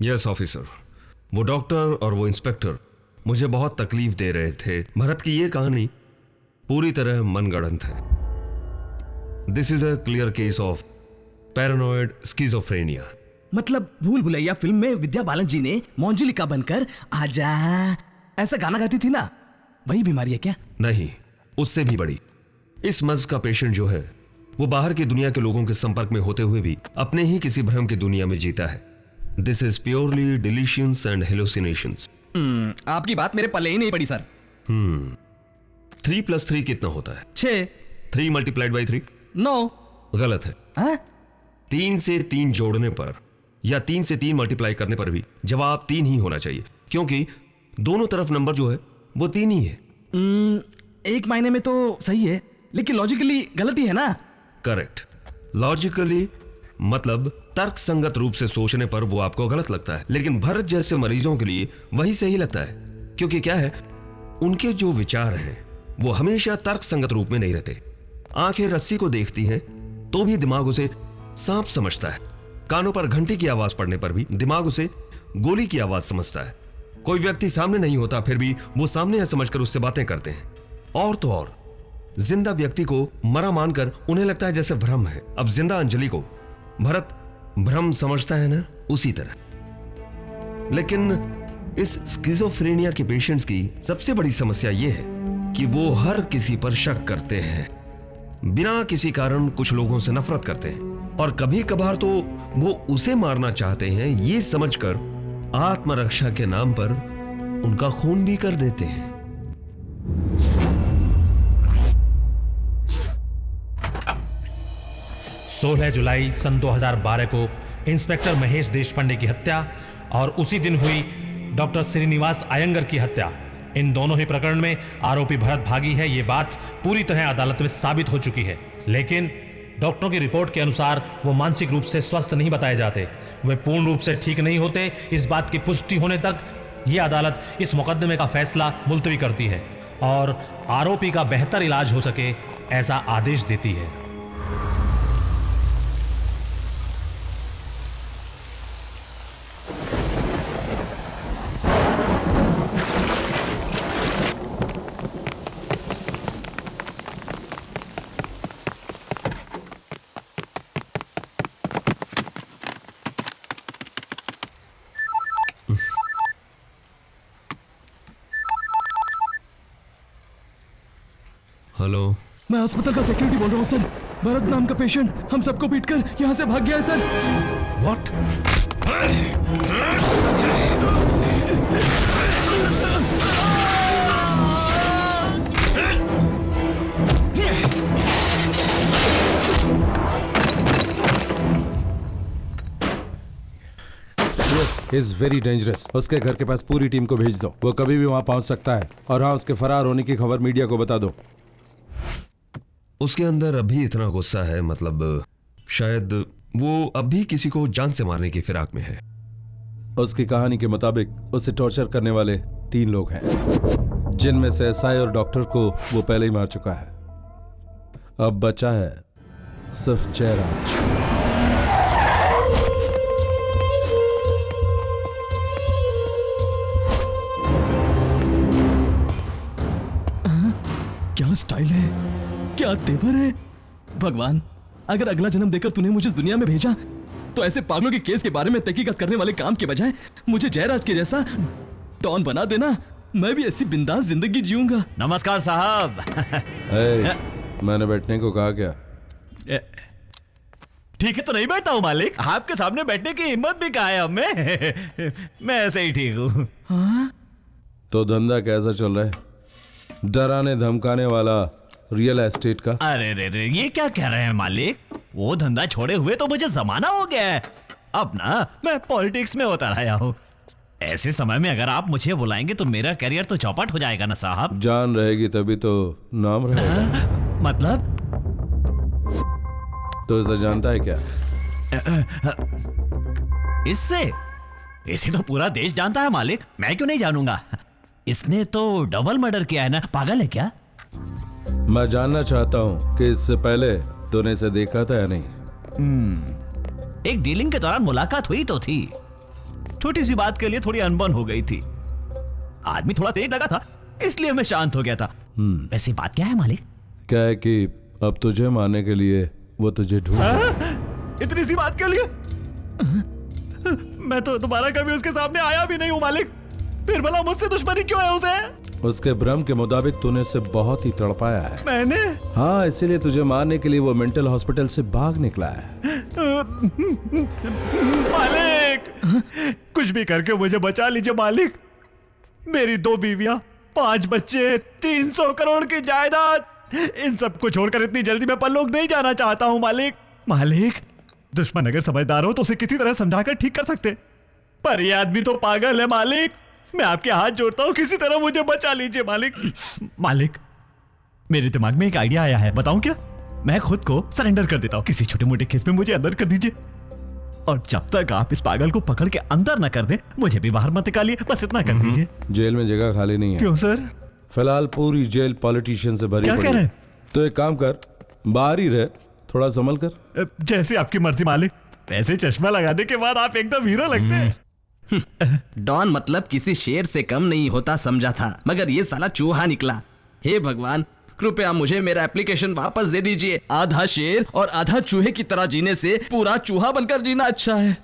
यस ऑफिसर, वो डॉक्टर और वो इंस्पेक्टर मुझे बहुत तकलीफ दे रहे थे। भरत की ये कहानी पूरी तरह मनगढ़ंत है। This is a clear case of paranoid schizophrenia. मतलब भूल भुलैया फिल्म में विद्या बालन जी ने मोंजुलिका बनकर आजा ऐसा गाना गाती थी ना, वही बीमारी है क्या? नहीं, उससे भी बड़ी। इस मर्ज का पेशेंट जो है वो बाहर की दुनिया के लोगों के संपर्क में होते हुए भी अपने ही किसी भ्रम की दुनिया में जीता है। This is purely deletions and hallucinations. आपकी बात मेरे पल्ले ही नहीं पड़ी सर। 3 + 3 कितना होता है? 6। 3 × 3? 9। गलत है। 3 से 3 जोड़ने पर या 3 से 3 मल्टीप्लाई करने पर भी जवाब 3 ही होना चाहिए, क्योंकि दोनों तरफ नंबर जो है वो 3 ही है। एक मायने में तो सही है, लेकिन लॉजिकली गलती है ना? करेक्ट। लॉजिकली मतलब तर्क संगत रूप से सोचने पर वो आपको गलत लगता है, लेकिन भरत जैसे मरीजों के लिए वही सही लगता है, क्योंकि क्या है, उनके जो विचार हैं वो हमेशा तर्क संगत रूप में नहीं रहते। आंखें रस्सी को देखती हैं तो भी दिमाग उसे सांप समझता है। कानों पर घंटी की आवाज पड़ने पर भी दिमाग उसे गोली की आवाज समझता है। कोई व्यक्ति सामने नहीं होता फिर भी वो सामने है समझकर उससे बातें करते हैं। और तो और जिंदा व्यक्ति को मरा मानकर उन्हें लगता है जैसे भ्रम है। अब जिंदा अंजलि को भरत भ्रम समझता है ना, उसी तरह। लेकिन इस स्किज़ोफ्रेनिया के पेशेंट्स की सबसे बड़ी समस्या यह है कि वो हर किसी पर शक करते हैं, बिना किसी कारण कुछ लोगों से नफरत करते हैं, और कभी कभार तो वो उसे मारना चाहते हैं ये समझकर आत्मरक्षा के नाम पर उनका खून भी कर देते हैं। 16 जुलाई सन 2012 को इंस्पेक्टर महेश देशपांडे की हत्या और उसी दिन हुई डॉक्टर श्रीनिवास अयंगर की हत्या, इन दोनों ही प्रकरण में आरोपी भरत भागी है, ये बात पूरी तरह अदालत में साबित हो चुकी है। लेकिन डॉक्टरों की रिपोर्ट के अनुसार वो मानसिक रूप से स्वस्थ नहीं बताए जाते, वे पूर्ण रूप से ठीक नहीं होते। इस बात की पुष्टि होने तक ये अदालत इस मुकदमे का फैसला मुलतवी करती है और आरोपी का बेहतर इलाज हो सके ऐसा आदेश देती है। हेलो, मैं अस्पताल का सेक्यूरिटी बोल रहा हूँ सर। भरत नाम का पेशेंट हम सबको पीटकर यहाँ से भाग गया है sir. What? Is very dangerous. उसके घर के पास पूरी टीम को भेज दो, वो कभी भी वहां पहुंच सकता है। और हाँ, उसके फरार होने की खबर मीडिया को बता दो। उसके अंदर अभी इतना गुस्सा है, मतलब शायद वो अभी किसी को जान से मारने की फिराक में है। उसकी कहानी के मुताबिक उसे टॉर्चर करने वाले 3 लोग हैं, जिनमें से एसआई और डॉक्टर को वो पहले ही मार चुका है। अब बचा है सिर्फ जयराज। क्या स्टाइल है, क्या तेवर है। भगवान, अगर अगला जन्म देकर तूने मुझे दुनिया में भेजा तो ऐसे पागलों के केस के बारे में तहकीकात करने वाले काम के बजाय मुझे जयराज के जैसा डॉन बना देना। मैं भी ऐसी बिंदास जिंदगी जीऊंगा। नमस्कार साहब। मैंने बैठने को कहा क्या? ठीक है तो नहीं बैठता हूँ मालिक, आपके सामने बैठने की हिम्मत भी कहा है हमें। मैं ऐसे ही ठीक हूँ। तो धंधा कैसा चल रहा है? डराने धमकाने वाला रियल एस्टेट का? अरे रे रे, ये क्या कह रहे हैं मालिक? वो धंधा छोड़े हुए तो मुझे जमाना हो गया है। अब ना मैं पॉलिटिक्स में होता रहा हूँ। ऐसे समय में अगर आप मुझे बुलाएंगे तो मेरा करियर तो चौपट हो जाएगा ना साहब। जान रहेगी तभी तो नाम रहेगा। मतलब? तो इसे जानता है क्या? इसे तो पूरा देश जानता है मालिक, मैं क्यों नहीं जानूंगा? इसने तो डबल मर्डर किया है ना, पागल है क्या? मैं जानना चाहता हूँ कि इससे पहले तूने इसे देखा था या नहीं? एक डीलिंग के दौरान मुलाकात हुई तो थी, छोटी सी बात के लिए थोड़ी अनबन हो गई थी। आदमी थोड़ा तेज लगा था, इसलिए मैं शांत हो गया था। वैसी बात क्या है मालिक? क्या है कि अब तुझे मारने के लिए वो तुझे ढूंढ। इतनी सी बात के लिए? मैं तो दोबारा कभी उसके सामने आया भी नहीं हूँ मालिक, फिर भला मुझसे दुश्मनी क्यों है उसे? उसके भ्रम के मुताबिक तूने उसे बहुत ही तड़पाया है। मैंने? हाँ, इसीलिए तुझे मारने के लिए वो मेंटल हॉस्पिटल से भाग निकला है। मालिक, कुछ भी करके मुझे बचा लीजिए मालिक। मेरी 2 बीवियां, 5 बच्चे, 300 करोड़ की जायदाद, इन सबको छोड़कर इतनी जल्दी मैं परलोक नहीं जाना चाहता हूँ मालिक। मालिक, दुश्मन अगर समझदार हो तो उसे किसी तरह समझाकर ठीक कर सकते, पर ये आदमी तो पागल है मालिक। मैं आपके हाथ जोड़ता हूँ, किसी तरह मुझे बचा लीजिए मालिक। मालिक, मेरे दिमाग में एक आइडिया आया है, बताऊं क्या? मैं खुद को सरेंडर कर देता हूँ, किसी छोटे मोटे केस में मुझे अंदर कर दीजिए, और जब तक आप इस पागल को पकड़ के अंदर न कर दे मुझे भी बाहर मत निकालिए, बस इतना कर दीजिए। जेल में जगह खाली नहीं है। क्यों सर? फिलहाल पूरी जेल पॉलिटिशियन से भरी क्या पड़ी कह रहे हैं? तो एक काम कर, बाहर ही रह, थोड़ा संभल कर। जैसे आपकी मर्जी मालिक। वैसे चश्मा लगाने के बाद आप एकदम हीरो लगते हैं। डॉन मतलब किसी शेर से कम नहीं होता समझा था, मगर ये साला चूहा निकला। हे भगवान, कृपया मुझे मेरा एप्लीकेशन वापस दे दीजिए। आधा शेर और आधा चूहे की तरह जीने से पूरा चूहा बनकर जीना अच्छा है।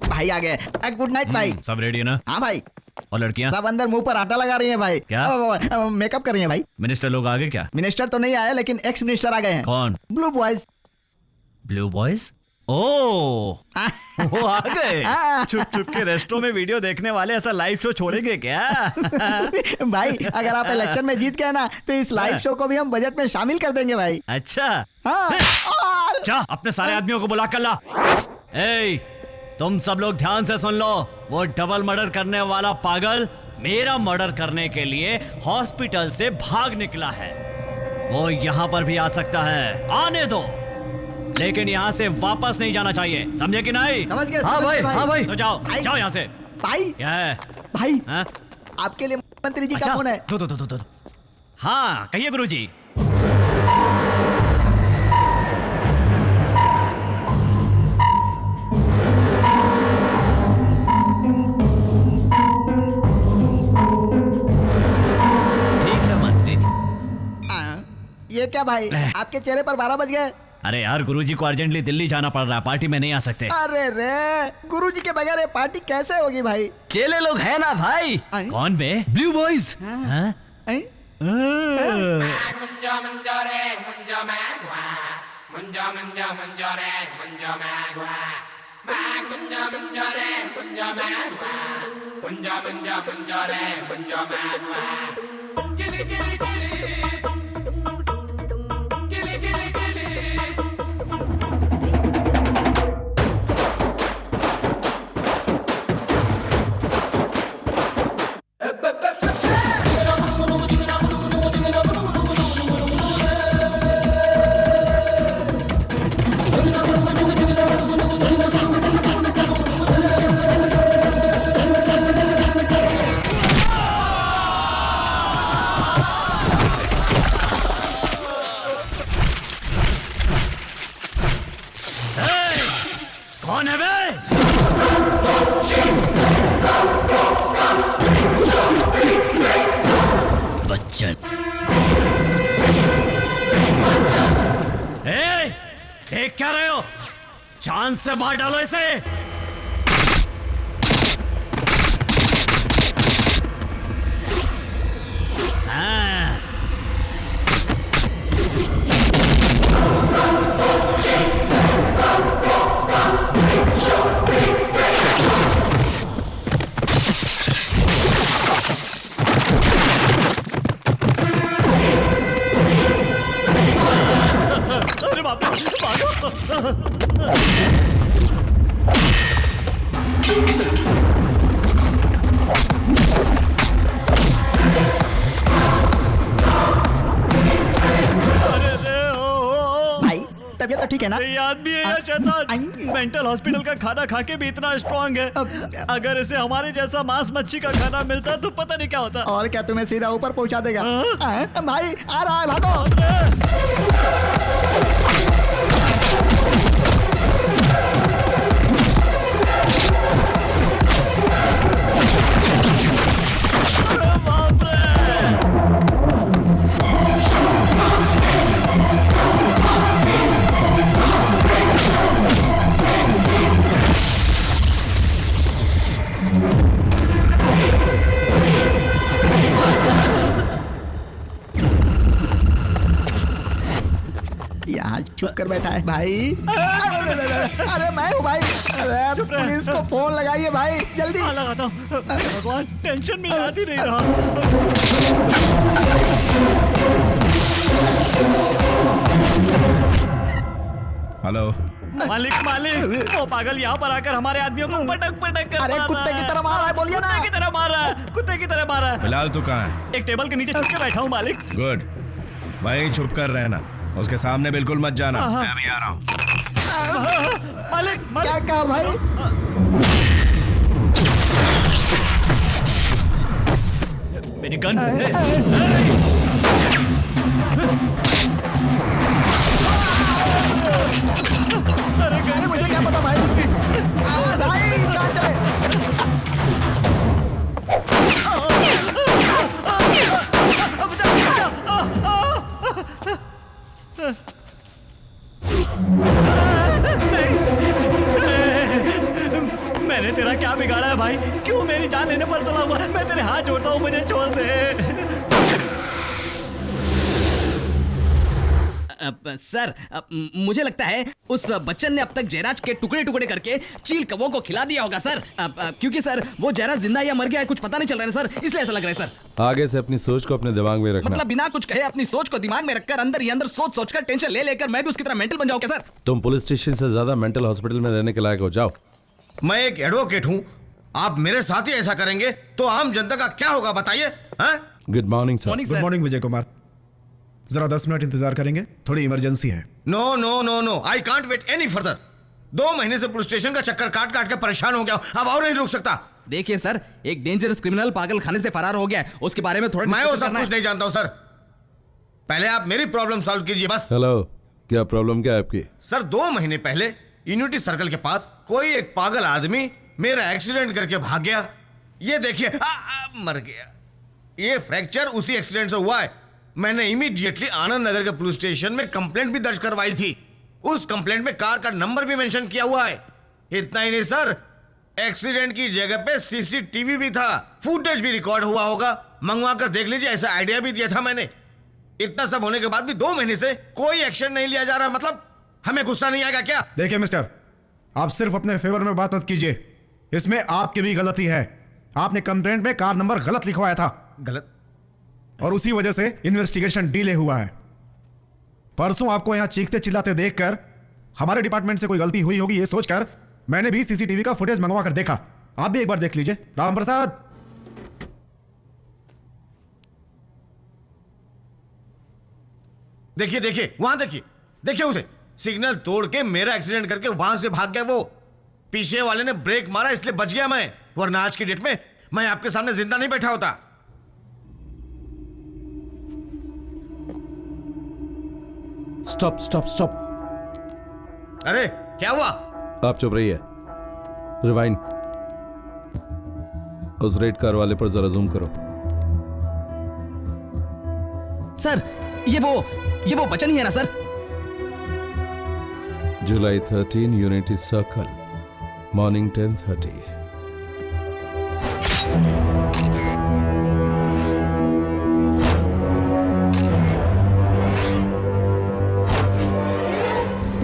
भाई आ गए। गुड नाइट भाई। सब रेडी है ना? हाँ भाई। और लड़कियां? सब अंदर मुंह पर आटा लगा रही हैं भाई। क्या? मेकअप कर रही हैं भाई। मिनिस्टर लोग आ गए क्या? मिनिस्टर तो नहीं आए, लेकिन एक्स मिनिस्टर आ गए हैं। कौन? Blue boys. Blue boys? Oh वो आ गए। चुप चुप के रेस्टोरेंट में वीडियो देखने वाले ऐसा लाइव शो छोड़ेंगे क्या? भाई अगर आप इलेक्शन में जीत गए ना तो इस लाइव शो को भी हम बजट में शामिल कर देंगे भाई। अच्छा हाँ। जा अपने सारे आदमियों को बुला कर ला। ए, तुम सब लोग ध्यान से सुन लो। वो डबल मर्डर करने वाला पागल मेरा मर्डर करने के लिए हॉस्पिटल से भाग निकला है। वो यहाँ पर भी आ सकता है, आने दो, लेकिन यहाँ से वापस नहीं जाना चाहिए, समझे कि नहीं? समझ गए। हाँ भाई, भाई। हाँ भाई। तो जाओ जाओ यहाँ से। भाई क्या है भाई? हाँ? आपके लिए मंत्री जी अच्छा, का फोन है। दो। हाँ कहिए गुरुजी। ठीक है मंत्री जी। ये क्या भाई, आपके चेहरे पर 12 बज गए। अरे यार गुरुजी को अर्जेंटली दिल्ली जाना पड़ रहा है, पार्टी में नहीं आ सकते। अरे रे, गुरुजी के बगैर ये पार्टी कैसे होगी भाई? चेले लोग हैं ना भाई। कौन बे? Blue boys. कौन है बे? बच्चन। देख क्या रहे हो? चांद से मार डालो इसे। हाँ। अरे बाप रे, भागो। भाई तबीयत तो ठीक है ना? ये आदमी है या शैतान? मेंटल हॉस्पिटल का खाना खा के भी इतना स्ट्रांग है। अगर इसे हमारे जैसा मांस मच्छी का खाना मिलता तो पता नहीं क्या होता। और क्या तुम्हें सीधा ऊपर पहुंचा देगा। भाई आ रहा है, भागो। यहाँ चुप कर बैठा है भाई। अरे मैं हूँ भाई। अरे पुलिस को फोन लगाइए भाई, जल्दी। लगाता हूँ। भगवान, टेंशन में याद ही नहीं रहा। हेलो मालिक मालिक, वो पागल यहाँ पर आकर हमारे आदमियों को पटक पटक कर अरे मार कुत्ते रहा की है। तरह मार रहा है, बोलिए ना। कुत्ते की तरह मार रहा है, कुत्ते की तरह मार रहा है। फिलहाल तू कहाँ है? एक टेबल के नीचे छुप के बैठा हूँ मालिक। गुड, वहीं छुप कर रहना, उसके सामने बिल्कुल मत जाना। मैं अभी आ रहा हूँ। मालिक क्या कहा भाई? मेरी गन। अरे मुझे क्या पता भाई। भाई कहाँ चले? मैंने तेरा क्या बिगाड़ा है भाई? क्यों मेरी जान लेने पर तुला हुआ? मैं तेरे हाथ जोड़ता हूँ, मुझे छोड़ दे। सर, मुझे लगता है उस बच्चन ने अब तक जयराज के टुकड़े टुकड़े करके चील कौवों को खिला दिया होगा सर। क्योंकि सर वो जयराज जिंदा या मर गया है कुछ पता नहीं चल रहा है सर, इसलिए ऐसा लग रहा है सर। आगे से अपनी सोच को अपने दिमाग में रखना। मतलब बिना कुछ कहे अपनी सोच को दिमाग में रखकर अंदर ही अंदर सोच सोचकर टेंशन ले लेकर मैं भी उसकी तरह मेंटल बन जाऊं क्या सर? तुम पुलिस स्टेशन से ज्यादा मेंटल हॉस्पिटल में रहने के लायक हो। जाओ। मैं एक एडवोकेट हूँ, आप मेरे साथ ही ऐसा करेंगे तो आम जनता का क्या होगा बताइए? Good morning sir. Good morning Vijay Kumar, जरा 10 मिनट इंतजार करेंगे, थोड़ी इमरजेंसी है। No no no no, I can't wait any further. 2 महीने से पुलिस स्टेशन का चक्कर काट काट के परेशान हो गया, अब और नहीं रुक सकता। देखिए सर, एक डेंजरस क्रिमिनल पागल खाने से फरार हो गया है, उसके बारे में थोड़ा मैं वो सब कुछ नहीं जानता हूँ सर, पहले आप मेरी प्रॉब्लम सॉल्व कीजिए बस। हेलो, क्या प्रॉब्लम क्या है आपकी? सर 2 महीने पहले यूनिटी सर्कल के पास कोई एक पागल आदमी मेरा एक्सीडेंट करके भाग गया। ये देखिए मर गया। ये फ्रैक्चर उसी एक्सीडेंट से हुआ है। मैंने इमीडिएटली आनंद नगर के पुलिस स्टेशन में कंप्लेंट भी दर्ज करवाई थी। उस कंप्लेंट में कार का नंबर भी मेंशन किया हुआ है। इतना ही नहीं सर, एक्सीडेंट की जगह पे सीसीटीवी भी था, फुटेज भी रिकॉर्ड हुआ होगा, मंगवा कर देख लीजिए, ऐसा आइडिया भी दिया था मैंने। इतना सब होने के बाद भी 2 महीने से कोई एक्शन नहीं लिया जा रहा, मतलब हमें गुस्सा नहीं आएगा क्या? देखिए मिस्टर, आप सिर्फ अपने फेवर में बात मत कीजिए, इसमें आपकी भी गलती है। आपने कंप्लेंट में कार नंबर गलत लिखवाया था। गलत? और उसी वजह से इन्वेस्टिगेशन डिले हुआ है। परसों आपको यहां चीखते चिल्लाते देखकर हमारे डिपार्टमेंट से कोई गलती हुई होगी ये सोचकर मैंने भी सीसीटीवी का फुटेज मंगवा कर देखा। आप भी एक बार देख लीजिए। राम प्रसाद, देखिए देखिए वहां देखिए, देखिए उसे, सिग्नल तोड़ के मेरा एक्सीडेंट करके वहां से भाग गया वो। पीछे वाले ने ब्रेक मारा इसलिए बच गया मैं, वरना आज की डेट में मैं आपके सामने जिंदा नहीं बैठा होता। Stop stop stop. अरे क्या हुआ? आप चुप रहिए। रिवाइंड। उस रेड कार वाले पर जरा जूम करो। सर ये वो बचन ही है ना सर? जुलाई 13 यूनिटी सर्कल, मॉर्निंग 10:30।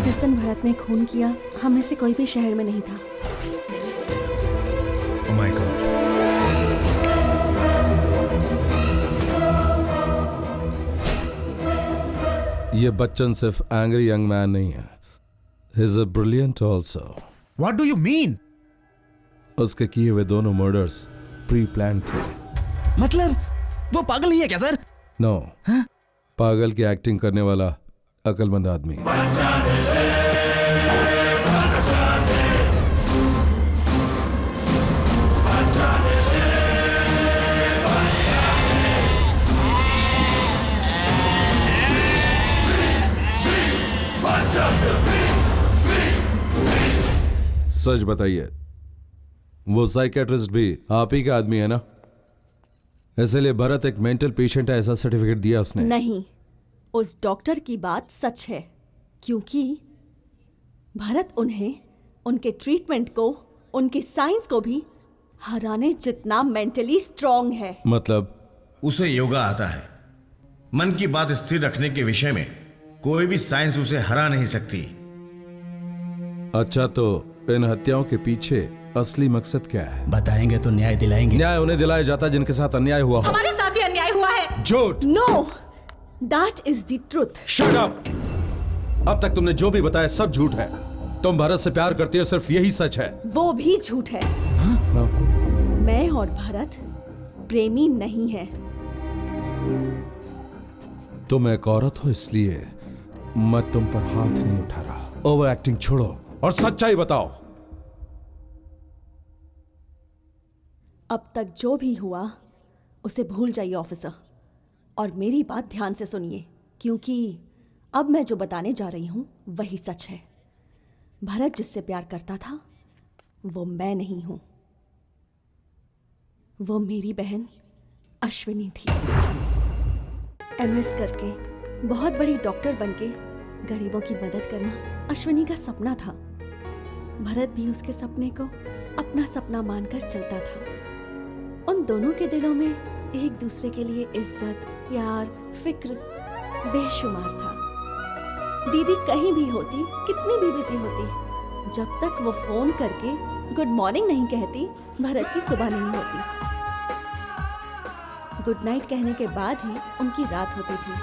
जिस दिन भरत ने खून किया हम में से कोई भी शहर में नहीं था। Oh my God. ये बच्चन सिर्फ एंग्री यंग मैन नहीं है, he is a brilliant also. What do you mean? उसके किए हुए दोनों मर्डर्स प्री प्लान थे। मतलब वो पागल नहीं है क्या सर? नो, पागल की एक्टिंग करने वाला अकलमंद आदमी। सच बताइए, वो साइकेट्रिस्ट भी आप ही का आदमी है ना? इसलिए भरत एक मेंटल पेशेंट है ऐसा सर्टिफिकेट दिया उसने? नहीं, उस डॉक्टर की बात सच है, क्योंकि भरत उन्हें, उनके ट्रीटमेंट को, उनकी साइंस को भी हराने जितना मेंटली स्ट्रांग है। मतलब उसे योगा आता है। मन की बात स्थिर रखने के विषय में कोई भी साइंस उसे हरा नहीं सकती। अच्छा, तो इन हत्याओं के पीछे असली मकसद क्या है? बताएंगे तो न्याय दिलाएंगे। न्याय उन्हें दिलाया जाता जिनके साथ अन्याय हुआ हो। हमारे साथ भी अन्याय हुआ है। झूठ। No, that is the truth. Shut up. अब तक तुमने जो भी बताया सब झूठ है। तुम भरत से प्यार करती हो, सिर्फ यही सच है। वो भी झूठ है। हाँ? मैं और भरत प्रेमी नहीं है। तुम एक औरत हो इसलिए मैं तुम पर हाथ नहीं उठा रहा। ओवर एक्टिंग छोड़ो और सच्चाई बताओ। अब तक जो भी हुआ उसे भूल जाइए ऑफिसर, और मेरी बात ध्यान से सुनिए, क्योंकि अब मैं जो बताने जा रही हूं वही सच है। भरत जिससे प्यार करता था वो मैं नहीं हूं, वो मेरी बहन अश्विनी थी। एमएस करके बहुत बड़ी डॉक्टर बनके गरीबों की मदद करना अश्विनी का सपना था। भरत भी उसके सपने को अपना सपना मानकर चलता था। उन दोनों के दिलों में एक दूसरे के लिए इज्जत, प्यार, फिक्र बेशुमार था। दीदी कहीं भी होती, कितनी भी बिजी होती, जब तक वो फोन करके गुड मॉर्निंग नहीं कहती, भरत की सुबह नहीं होती। गुड नाइट कहने के बाद ही उनकी रात होती थी।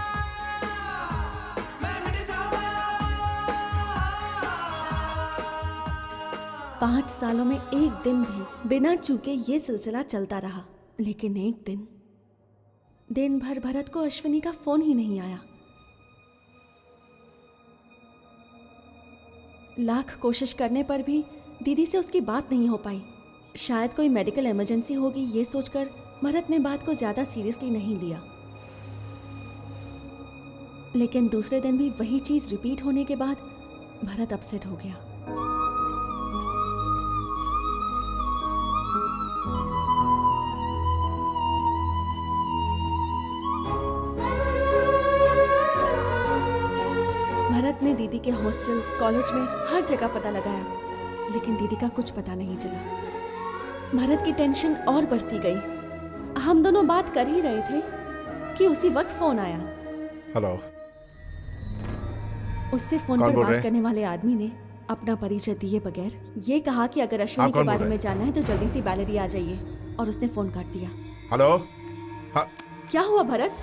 पांच सालों में एक दिन भी बिना चूके ये सिलसिला चलता रहा। लेकिन एक दिन भर भरत को अश्विनी का फोन ही नहीं आया। लाख कोशिश करने पर भी दीदी से उसकी बात नहीं हो पाई। शायद कोई मेडिकल इमरजेंसी होगी, ये सोचकर भरत ने बात को ज्यादा सीरियसली नहीं लिया। लेकिन दूसरे दिन भी वही चीज रिपीट होने के बाद भरत अपसेट हो गया। भरत ने दीदी के हॉस्टल, कॉलेज में हर जगह पता लगाया, लेकिन दीदी का कुछ पता नहीं चला। भरत की टेंशन और बढ़ती गई। हम दोनों बात कर ही रहे थे कि उसी वक्त फोन आया। हेलो। उससे फोन पर बात करने वाले आदमी ने अपना परिचय दिए बगैर ये कहा कि अगर अश्विनी के बारे में जानना है तो जल्दी से बैलेरी आ जाइए, और उसने फोन काट दिया। हेलो। क्या हुआ भरत?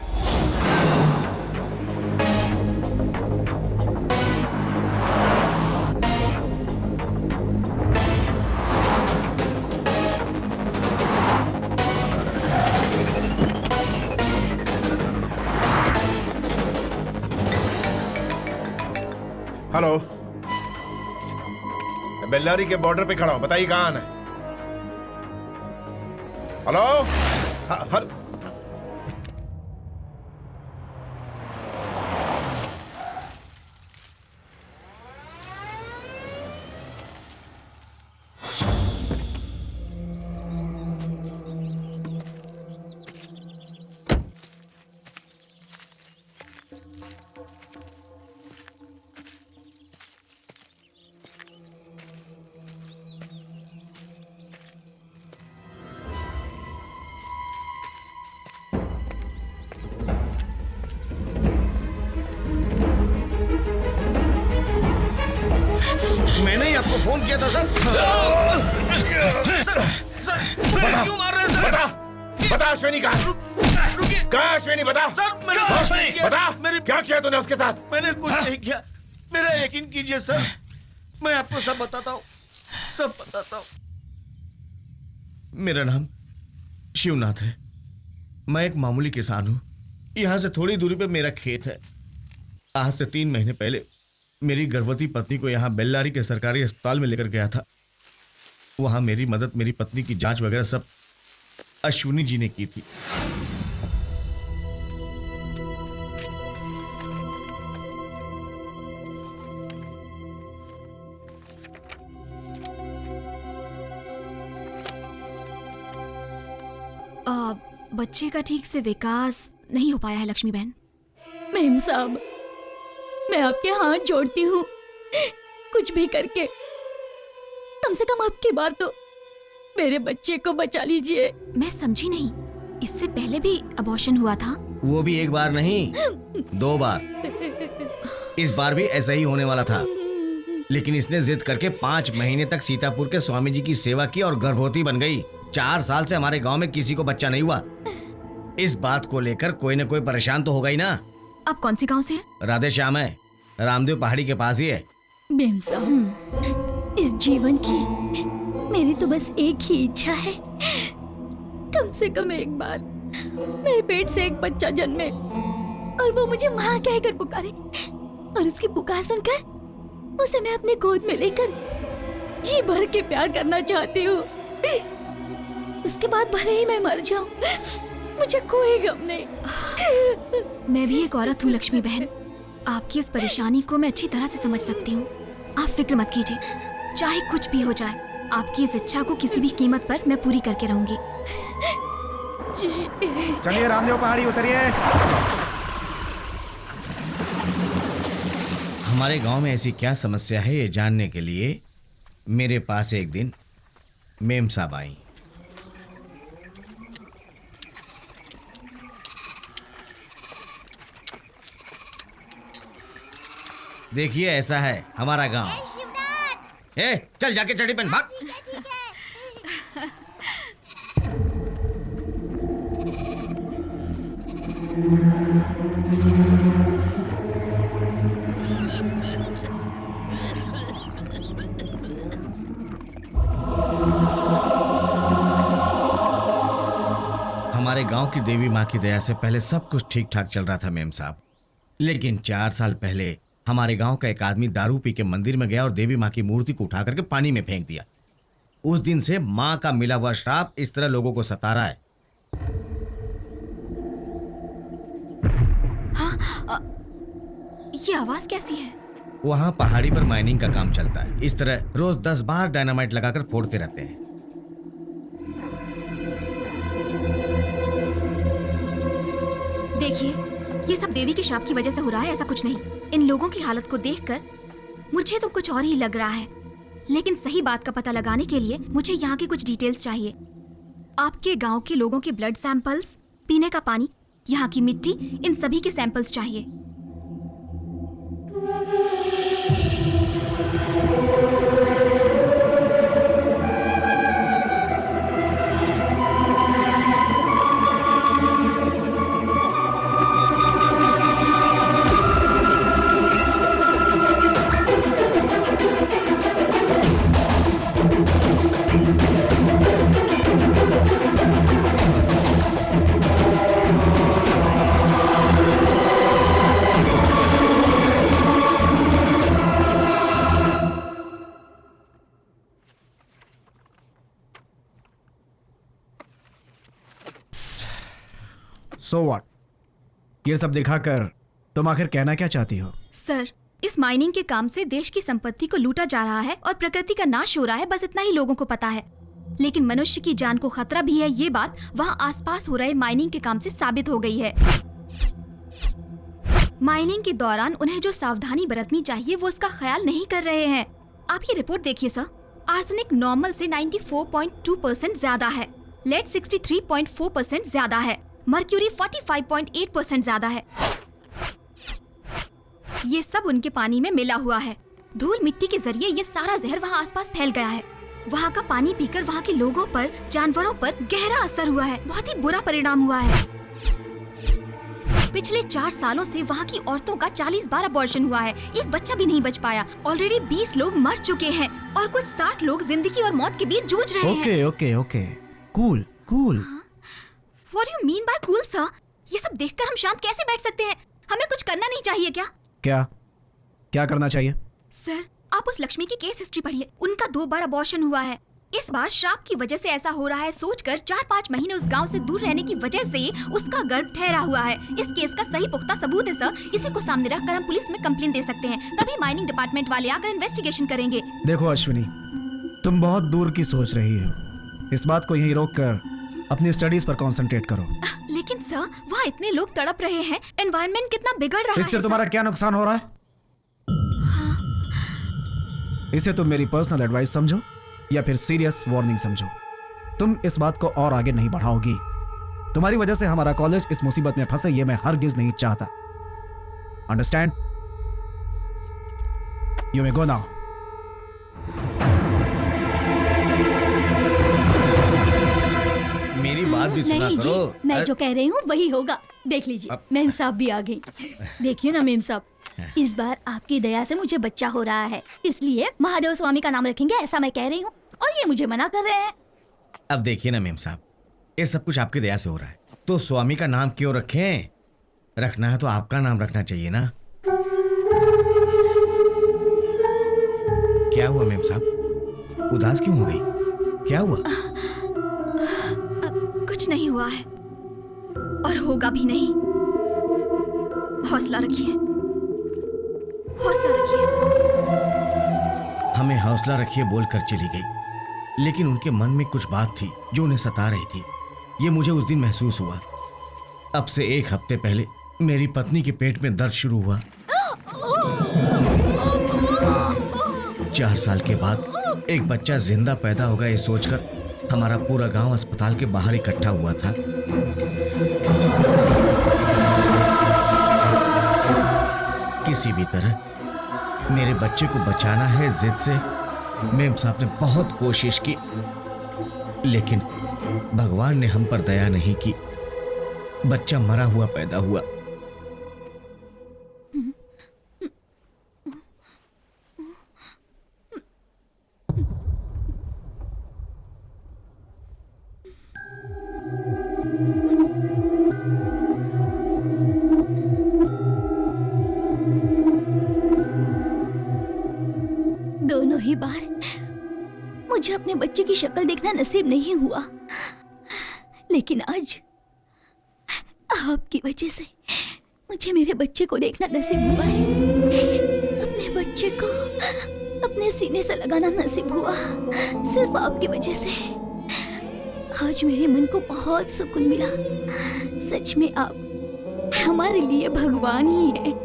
हेलो। बेल्लारी के बॉर्डर पे खड़ा हूं, बताइए कहां आना है। हेलो। मैंने ही आपको फोन किया था सर। सर क्यों मार रहे हैं सर? बता अश्विनी कहाँ? कहाँ अश्विनी? बता सर। मैंने कुछ नहीं किया। बता क्या किया तूने उसके साथ? मैंने कुछ नहीं किया, मेरा यकीन कीजिए सर, मैं आपको सब बताता हूँ, सब बताता हूँ। मेरा नाम शिवनाथ है, मैं एक मामूली किसान हूँ। यहाँ से थोड़ी दूरी पे मेरा खेत है। आज से 3 महीने पहले मेरी गर्भवती पत्नी को यहाँ बेल्लारी के सरकारी अस्पताल में लेकर गया था। वहां मेरी मदद, मेरी पत्नी की जांच वगैरह सब अश्विनी जी ने की थी। बच्चे का ठीक से विकास नहीं हो पाया है लक्ष्मी बहन। मेम साहब, मैं आपके हाथ जोड़ती हूँ, कुछ भी करके कम से कम आपकी बार तो मेरे बच्चे को बचा लीजिए। मैं समझी नहीं, इससे पहले भी अबॉर्शन हुआ था? वो भी एक बार नहीं, 2 बार। इस बार भी ऐसा ही होने वाला था, लेकिन इसने जिद करके 5 महीने तक सीतापुर के स्वामी जी की सेवा की और गर्भवती बन गई। 4 साल से हमारे गांव में किसी को बच्चा नहीं हुआ। इस बात को लेकर कोई न कोई परेशान तो होगा ही ना। आप कौन से गांव से हैं? राधे श्याम है, रामदेव पहाड़ी के पास ही है। मेम साहब, इस जीवन की मेरी तो बस एक ही इच्छा है, कम से कम एक बार मेरे पेट से एक बच्चा जन्मे और वो मुझे माँ कहकर पुकारे, और उसकी पुकार सुनकर उसे मैं अपने गोद में लेकर जी भर के प्यार करना चाहती हूँ। उसके बाद भले ही मैं मर जाऊं, मुझे कोई गम नहीं। मैं भी एक औरत हूँ लक्ष्मी बहन, आपकी इस परेशानी को मैं अच्छी तरह से समझ सकती हूँ। आप फिक्र मत कीजिए, चाहे कुछ भी हो जाए, आपकी इस इच्छा को किसी भी कीमत पर मैं पूरी करके रहूंगी। जी। चलिए रामदेव पहाड़ी उतरिए। हमारे गांव में ऐसी क्या समस्या है ये जानने के लिए मेरे पास एक दिन मेम साहब आई। देखिए ऐसा है हमारा गांव। ए, चल जाके चढ़ी पहन भाग। हमारे गांव की देवी माँ की दया से पहले सब कुछ ठीक ठाक चल रहा था मेम साहब, लेकिन 4 साल पहले हमारे गांव का एक आदमी दारू पी के मंदिर में गया और देवी माँ की मूर्ति को उठा करके पानी में फेंक दिया। उस दिन से माँ का मिला हुआ श्राप इस तरह लोगों को सता रहा है। हाँ, ये आवाज कैसी है? वहाँ पहाड़ी पर माइनिंग का काम चलता है। इस तरह रोज 10 बार डायनामाइट लगाकर फोड़ते रहते हैं। देखिए, ये सब देवी के शाप की वजह से हो रहा है, ऐसा कुछ नहीं। इन लोगों की हालत को देखकर मुझे तो कुछ और ही लग रहा है, लेकिन सही बात का पता लगाने के लिए मुझे यहाँ की कुछ डिटेल्स चाहिए। आपके गांव के लोगों के ब्लड सैंपल्स, पीने का पानी, यहाँ की मिट्टी, इन सभी के सैंपल्स चाहिए। So what? ये सब दिखाकर तुम आखिर कहना क्या चाहती हो? सर, इस माइनिंग के काम से देश की संपत्ति को लूटा जा रहा है और प्रकृति का नाश हो रहा है, बस इतना ही लोगों को पता है। लेकिन मनुष्य की जान को खतरा भी है, ये बात वहाँ आसपास हो रहे माइनिंग के काम से साबित हो गई है। माइनिंग के दौरान उन्हें जो सावधानी बरतनी चाहिए वो उसका ख्याल नहीं कर रहे हैं। आप ये रिपोर्ट देखिए सर, आर्सेनिक नॉर्मल से 94.2% ज्यादा है, लेड 63.4% ज्यादा है, मर्क्यूरी 45.8% ज्यादा है। ये सब उनके पानी में मिला हुआ है। धूल मिट्टी के जरिए ये सारा जहर वहाँ आसपास फैल गया है। वहाँ का पानी पीकर वहाँ के लोगों पर, जानवरों पर गहरा असर हुआ है। बहुत ही बुरा परिणाम हुआ है। पिछले 4 सालों से वहाँ की औरतों का 40 बार अबॉर्शन हुआ है। एक बच्चा भी नहीं बच पाया। ऑलरेडी 20 लोग मर चुके हैं और कुछ 60 लोग जिंदगी और मौत के बीच जूझ रहे हैं। Okay, cool. What do you mean by cool, sir? ये सब देखकर हम शांत कैसे बैठ सकते हैं? हमें कुछ करना नहीं चाहिए क्या? क्या करना चाहिए? सर, आप उस लक्ष्मी की केस हिस्ट्री पढ़िए। उनका 2 बार अबॉर्शन हुआ है। इस बार श्राप की वजह से ऐसा हो रहा है सोचकर 4-5 महीने उस गांव से दूर रहने की वजह से उसका गर्भ ठहरा हुआ है। इस केस का सही पुख्ता सबूत है सर। इसी को सामने रखकर हम पुलिस में कंप्लेंट दे सकते हैं। तभी माइनिंग डिपार्टमेंट वाले आकर इन्वेस्टिगेशन करेंगे। देखो अश्विनी, तुम बहुत दूर की सोच रही हो। इस बात को यहीं रोककर अपनी स्टडीज पर कंसंट्रेट करो। लेकिन सर, वहाँ इतने लोग तड़प रहे हैं, एनवायरनमेंट कितना बिगड़ रहा है। इससे तुम्हारा क्या नुकसान हो रहा है? इसे तुम मेरी पर्सनल एडवाइस समझो या फिर सीरियस वार्निंग समझो। तुम इस बात को और आगे नहीं बढ़ाओगी। तुम्हारी वजह से हमारा कॉलेज इस मुसीबत में फंसे, ये मैं हरगिज नहीं चाहता। Understand? You may go now. मेरी बात भी सुना नहीं करो। जी, मैं जो कह रही हूँ वही होगा। देख लीजिए, मेम साहब भी आ गई। देखिए ना मेम साहब, इस बार आपकी दया से मुझे बच्चा हो रहा है, इसलिए महादेव स्वामी का नाम रखेंगे ऐसा मैं कह रही हूँ, और ये मुझे मना कर रहे हैं। अब देखिए ना मेम साहब, ये सब कुछ आपकी दया से हो रहा है, तो स्वामी का नाम क्यों रखें? रखना है तो आपका नाम रखना चाहिए ना। क्या हुआ मेम साहब, उदास क्यों हो गई? क्या हुआ? कुछ नहीं हुआ है और होगा भी नहीं। हौसला रखिए, हौसला रखिए। हमें हौसला रखिए बोलकर चली गई, लेकिन उनके मन में कुछ बात थी जो उन्हें सता रही थी। ये मुझे उस दिन महसूस हुआ। अब से 1 हफ्ते पहले मेरी पत्नी के पेट में दर्द शुरू हुआ। 4 साल के बाद एक बच्चा जिंदा पैदा होगा, ये सोचकर हमारा पूरा गांव अस्पताल के बाहर इकट्ठा हुआ था। किसी भी तरह मेरे बच्चे को बचाना है जिद से। मेम साहब ने बहुत कोशिश की, लेकिन भगवान ने हम पर दया नहीं की। बच्चा मरा हुआ पैदा हुआ। दोनों ही बार मुझे अपने बच्चे की शक्ल देखना नसीब नहीं हुआ, लेकिन आज आपकी वजह से मुझे मेरे बच्चे को देखना नसीब हुआ है। अपने बच्चे को अपने सीने से लगाना नसीब हुआ सिर्फ आपकी वजह से। आज मेरे मन को बहुत सुकून मिला। सच में आप हमारे लिए भगवान ही हैं।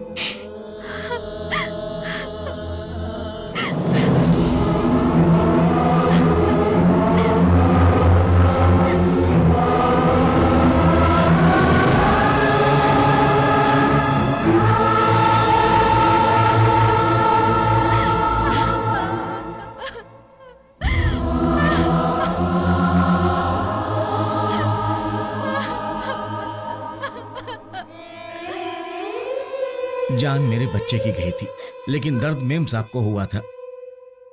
जान मेरे बच्चे की गई थी, लेकिन दर्द मेम साहब को हुआ था।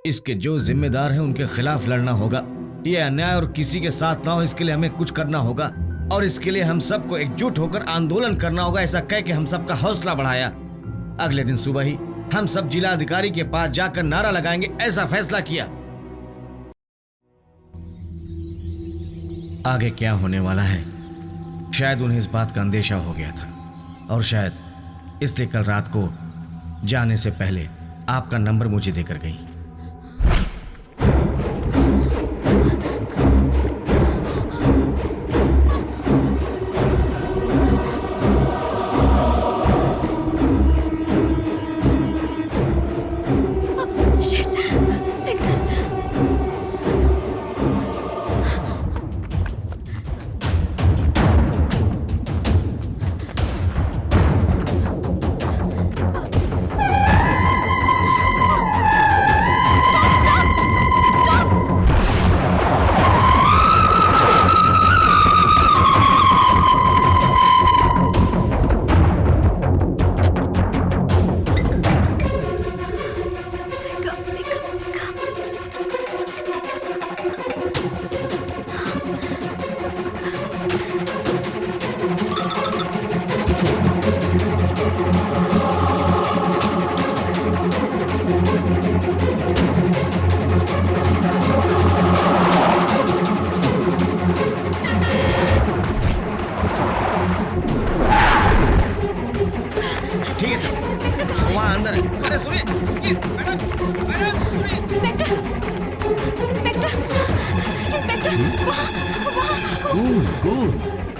इसके जो जिम्मेदार हैं उनके खिलाफ लड़ना होगा। ये अन्याय और किसी के साथ ना हो, इसके लिए हमें कुछ करना होगा। और इसके लिए हम सबको एकजुट होकर आंदोलन करना होगा। ऐसा कह के हम सबका हौसला बढ़ाया। अगले दिन सुबह ही हम सब जिला अधिकारी के पास जाकर नारा लगाएंगे, ऐसा फैसला किया। आगे क्या होने वाला है शायद उन्हें इस बात का अंदेशा हो गया था, और शायद इसलिए कल रात को जाने से पहले आपका नंबर मुझे देकर गई।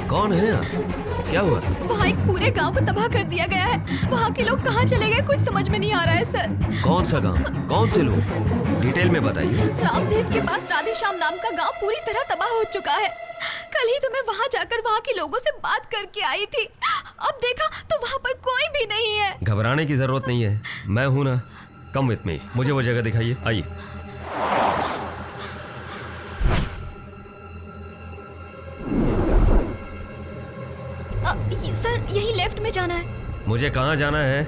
कौन है यहाँ? क्या हुआ? वहाँ एक पूरे गांव को तबाह कर दिया गया है। वहाँ के लोग कहाँ चले गए कुछ समझ में नहीं आ रहा है सर। कौन सा गांव? कौन से लोग? डिटेल में बताइए। रामदेव के पास राधेश्याम नाम का गांव पूरी तरह तबाह हो चुका है। कल ही तो मैं वहाँ जाकर वहाँ के लोगों से बात करके आई थी। अब देखा तो वहाँ पर कोई भी नहीं है। घबराने की जरूरत नहीं है, मैं हूँ ना। कम विथ मी, मुझे वो जगह दिखाइए। आइए। सर यही लेफ्ट में जाना है। मुझे कहाँ जाना है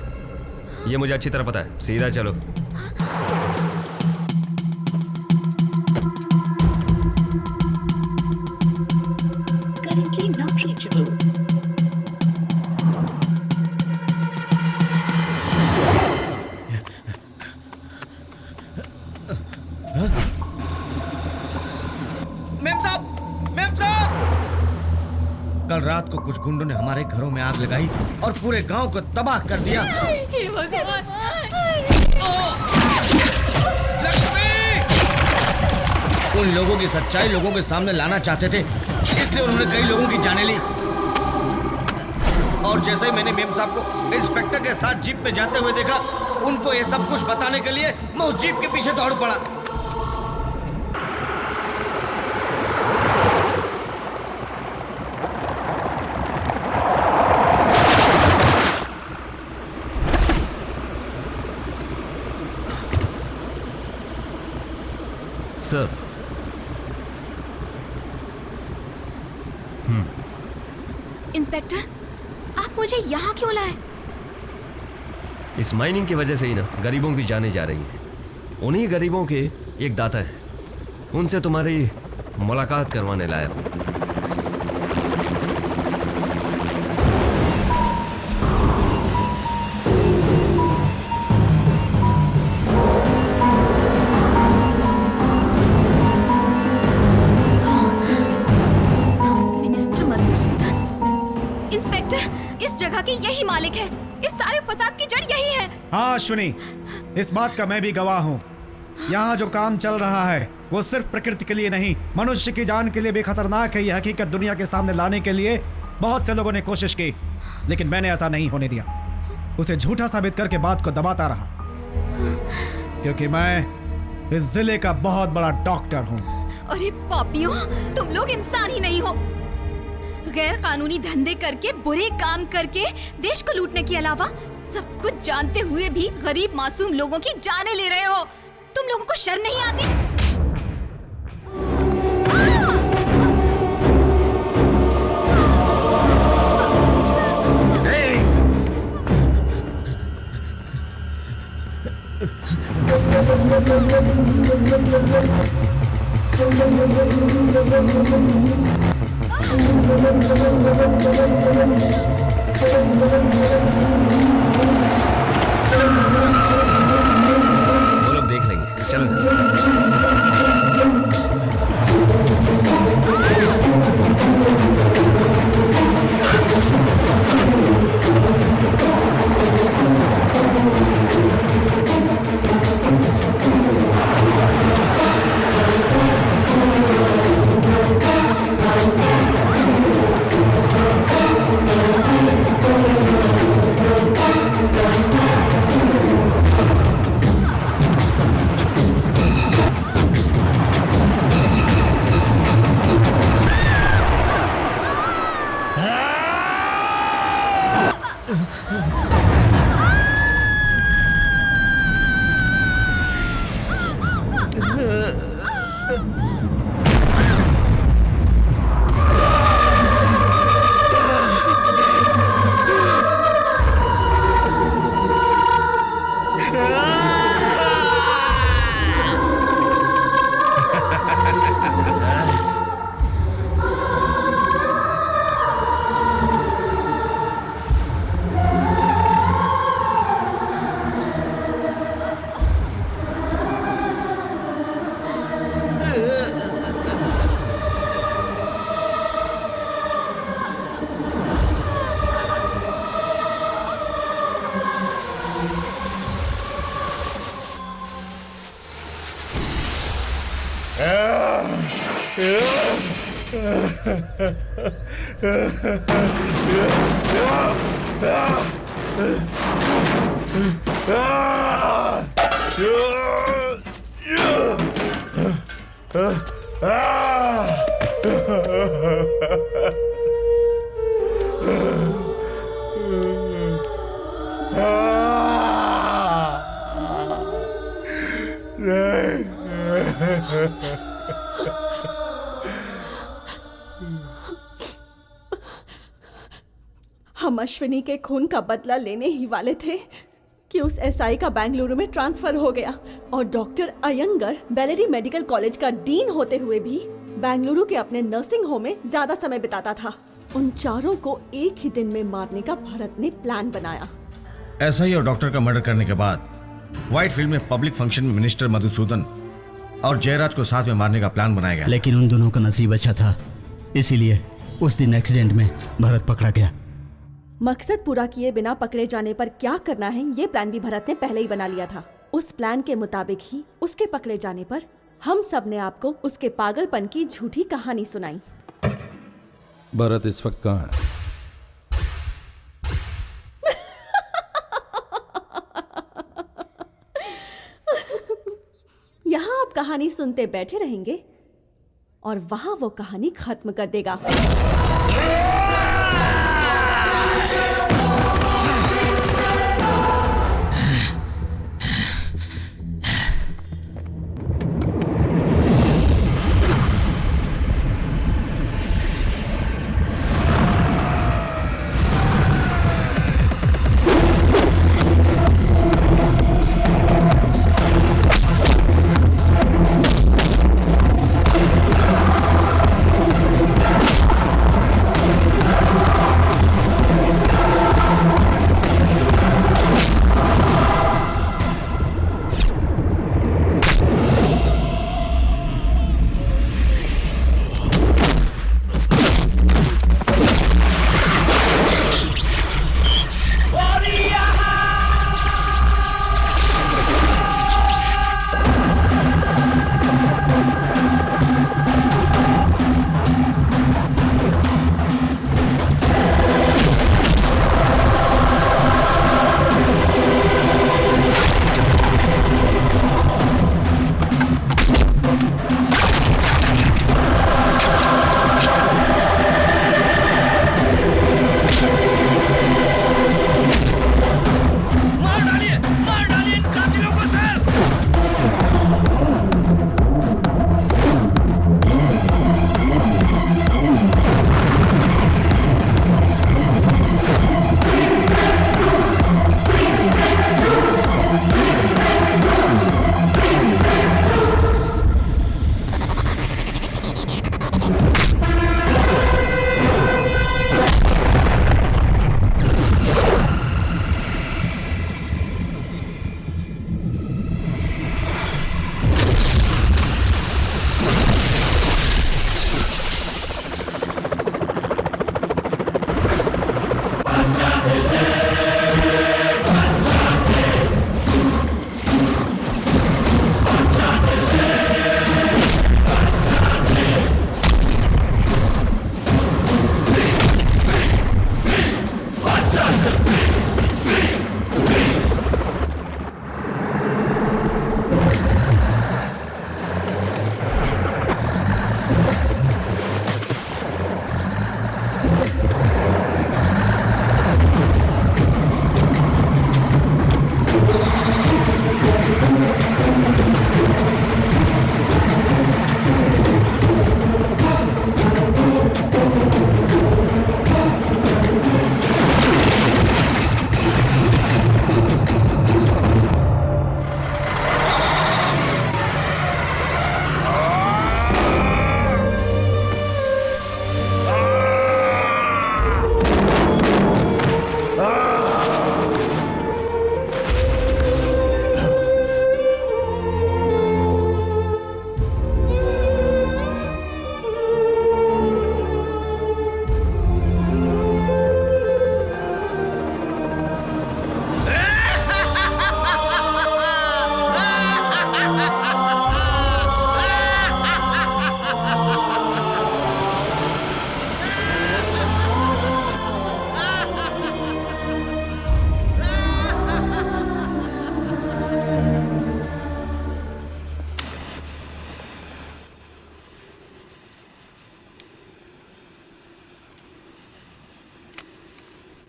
ये मुझे अच्छी तरह पता है, सीधा चलो। कल रात को कुछ गुंडों ने हमारे घरों में आग लगाई और पूरे गांव को तबाह कर दिया। हे भगवान! उन लोगों की सच्चाई लोगों के सामने लाना चाहते थे, इसलिए उन्होंने कई लोगों की जानें ली। और जैसे ही मैंने मेम साहब को इंस्पेक्टर के साथ जीप में जाते हुए देखा, उनको ये सब कुछ बताने के लिए मैं उस जीप के पीछे दौड़ पड़ा। सर। इंस्पेक्टर, आप मुझे यहाँ क्यों लाए? इस माइनिंग की वजह से ही ना गरीबों की जानें जा रही हैं। उन्हीं गरीबों के एक दाता हैं, उनसे तुम्हारी मुलाकात करवाने लाया हूं। मिनिस्टर मधुसूदन। इंस्पेक्टर, इस जगह के यही मालिक है। इस सारे फसाद की जड़ यही है। हाँ अश्विनी, इस बात का मैं भी गवाह हूँ। यहाँ जो काम चल रहा है वो सिर्फ प्रकृति के लिए नहीं, मनुष्य की जान के लिए भी खतरनाक है। यह हकीकत दुनिया के सामने लाने के लिए बहुत से लोगों ने कोशिश की, लेकिन मैंने ऐसा नहीं होने दिया। उसे झूठा साबित करके बात को दबाता रहा, क्योंकि मैं इस जिले का बहुत बड़ा डॉक्टर हूँ। अरे पापियों, तुम लोग इंसान ही नहीं हो। गैर कानूनी धंधे करके, बुरे काम करके देश को लूटने के अलावा सब कुछ जानते हुए भी गरीब मासूम लोगों की जानें ले रहे हो। तुम लोगों को शर्म नहीं आती? वो लोग देख लेंगे, चलो। हम अश्विनी के खून का बदला लेने ही वाले थे कि उस एसआई का बेंगलुरु में ट्रांसफर हो गया और doctor Iyengar Beleri medical college का डीन होते हुए भी बेंगलुरु के अपने नर्सिंग होम में ज्यादा समय बिताता था। उन चारों को एक ही दिन में मारने का भरत ने प्लान बनाया। एसआई और डॉक्टर का मर्डर करने के बाद व्हाइट फील्ड में पब्लिक फंक्शन में मिनिस्टर मधुसूदन और जयराज को साथ में मारने का प्लान बनाया गया। लेकिन उन दोनों का नसीब अच्छा था, इसीलिए उस दिन एक्सीडेंट में भरत पकड़ा गया। मकसद पूरा किए बिना पकड़े जाने पर क्या करना है ये प्लान भी भरत ने पहले ही बना लिया था। उस प्लान के मुताबिक ही उसके पकड़े जाने पर हम सब ने आपको उसके पागलपन की झूठी कहानी सुनाई। भरत इस वक्त कहाँ है? यहाँ आप कहानी सुनते बैठे रहेंगे और वहां वो कहानी खत्म कर देगा।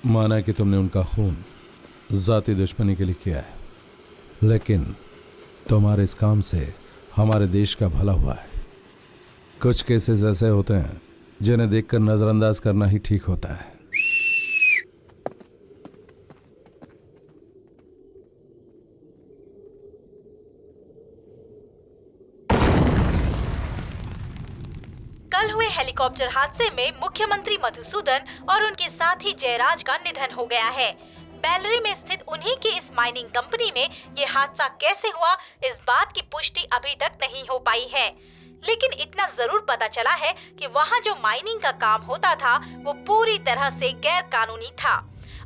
माना कि तुमने उनका खून जाती दुश्मनी के लिए किया है, लेकिन तुम्हारे इस काम से हमारे देश का भला हुआ है। कुछ केसेस ऐसे होते हैं जिन्हें देखकर नजरअंदाज करना ही ठीक होता है। कल हुए हेलीकॉप्टर हादसे में मुख्यमंत्री मधुसूदन और उनके साथी जयराज का निधन हो गया है। बेलरी में स्थित उन्हीं की इस माइनिंग कंपनी में ये हादसा कैसे हुआ, इस बात की पुष्टि अभी तक नहीं हो पाई है, लेकिन इतना जरूर पता चला है कि वहाँ जो माइनिंग का काम होता था वो पूरी तरह से गैर कानूनी था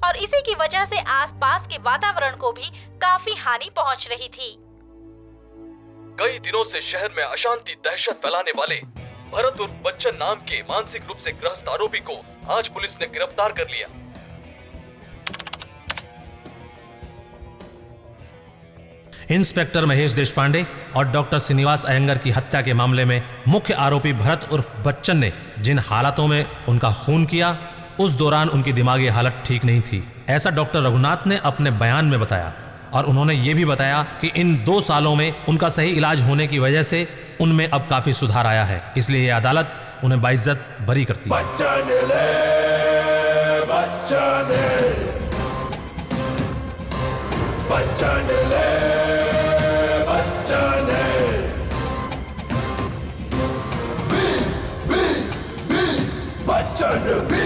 और इसी की वजह से आसपास के वातावरण को भी काफी हानि पहुँच रही थी। कई दिनों से शहर में अशांति दहशत फैलाने वाले भरत उर्फ बच्चन नाम के मानसिक रूप से ग्रस्त आरोपी को आज पुलिस ने गिरफ्तार कर लिया। इंस्पेक्टर महेश देशपांडे और डॉक्टर श्रीनिवास अयंगर की हत्या के मामले में मुख्य आरोपी भरत उर्फ बच्चन ने जिन हालातों में उनका खून किया, उस दौरान उनकी दिमागी हालत ठीक नहीं थी, ऐसा डॉक्टर रघुनाथ ने अपने बयान में बताया। और उन्होंने ये भी बताया कि इन 2 सालों में उनका सही इलाज होने की वजह से उनमें अब काफी सुधार आया है, इसलिए ये अदालत उन्हें बाइज्जत बरी करती है। बच्चन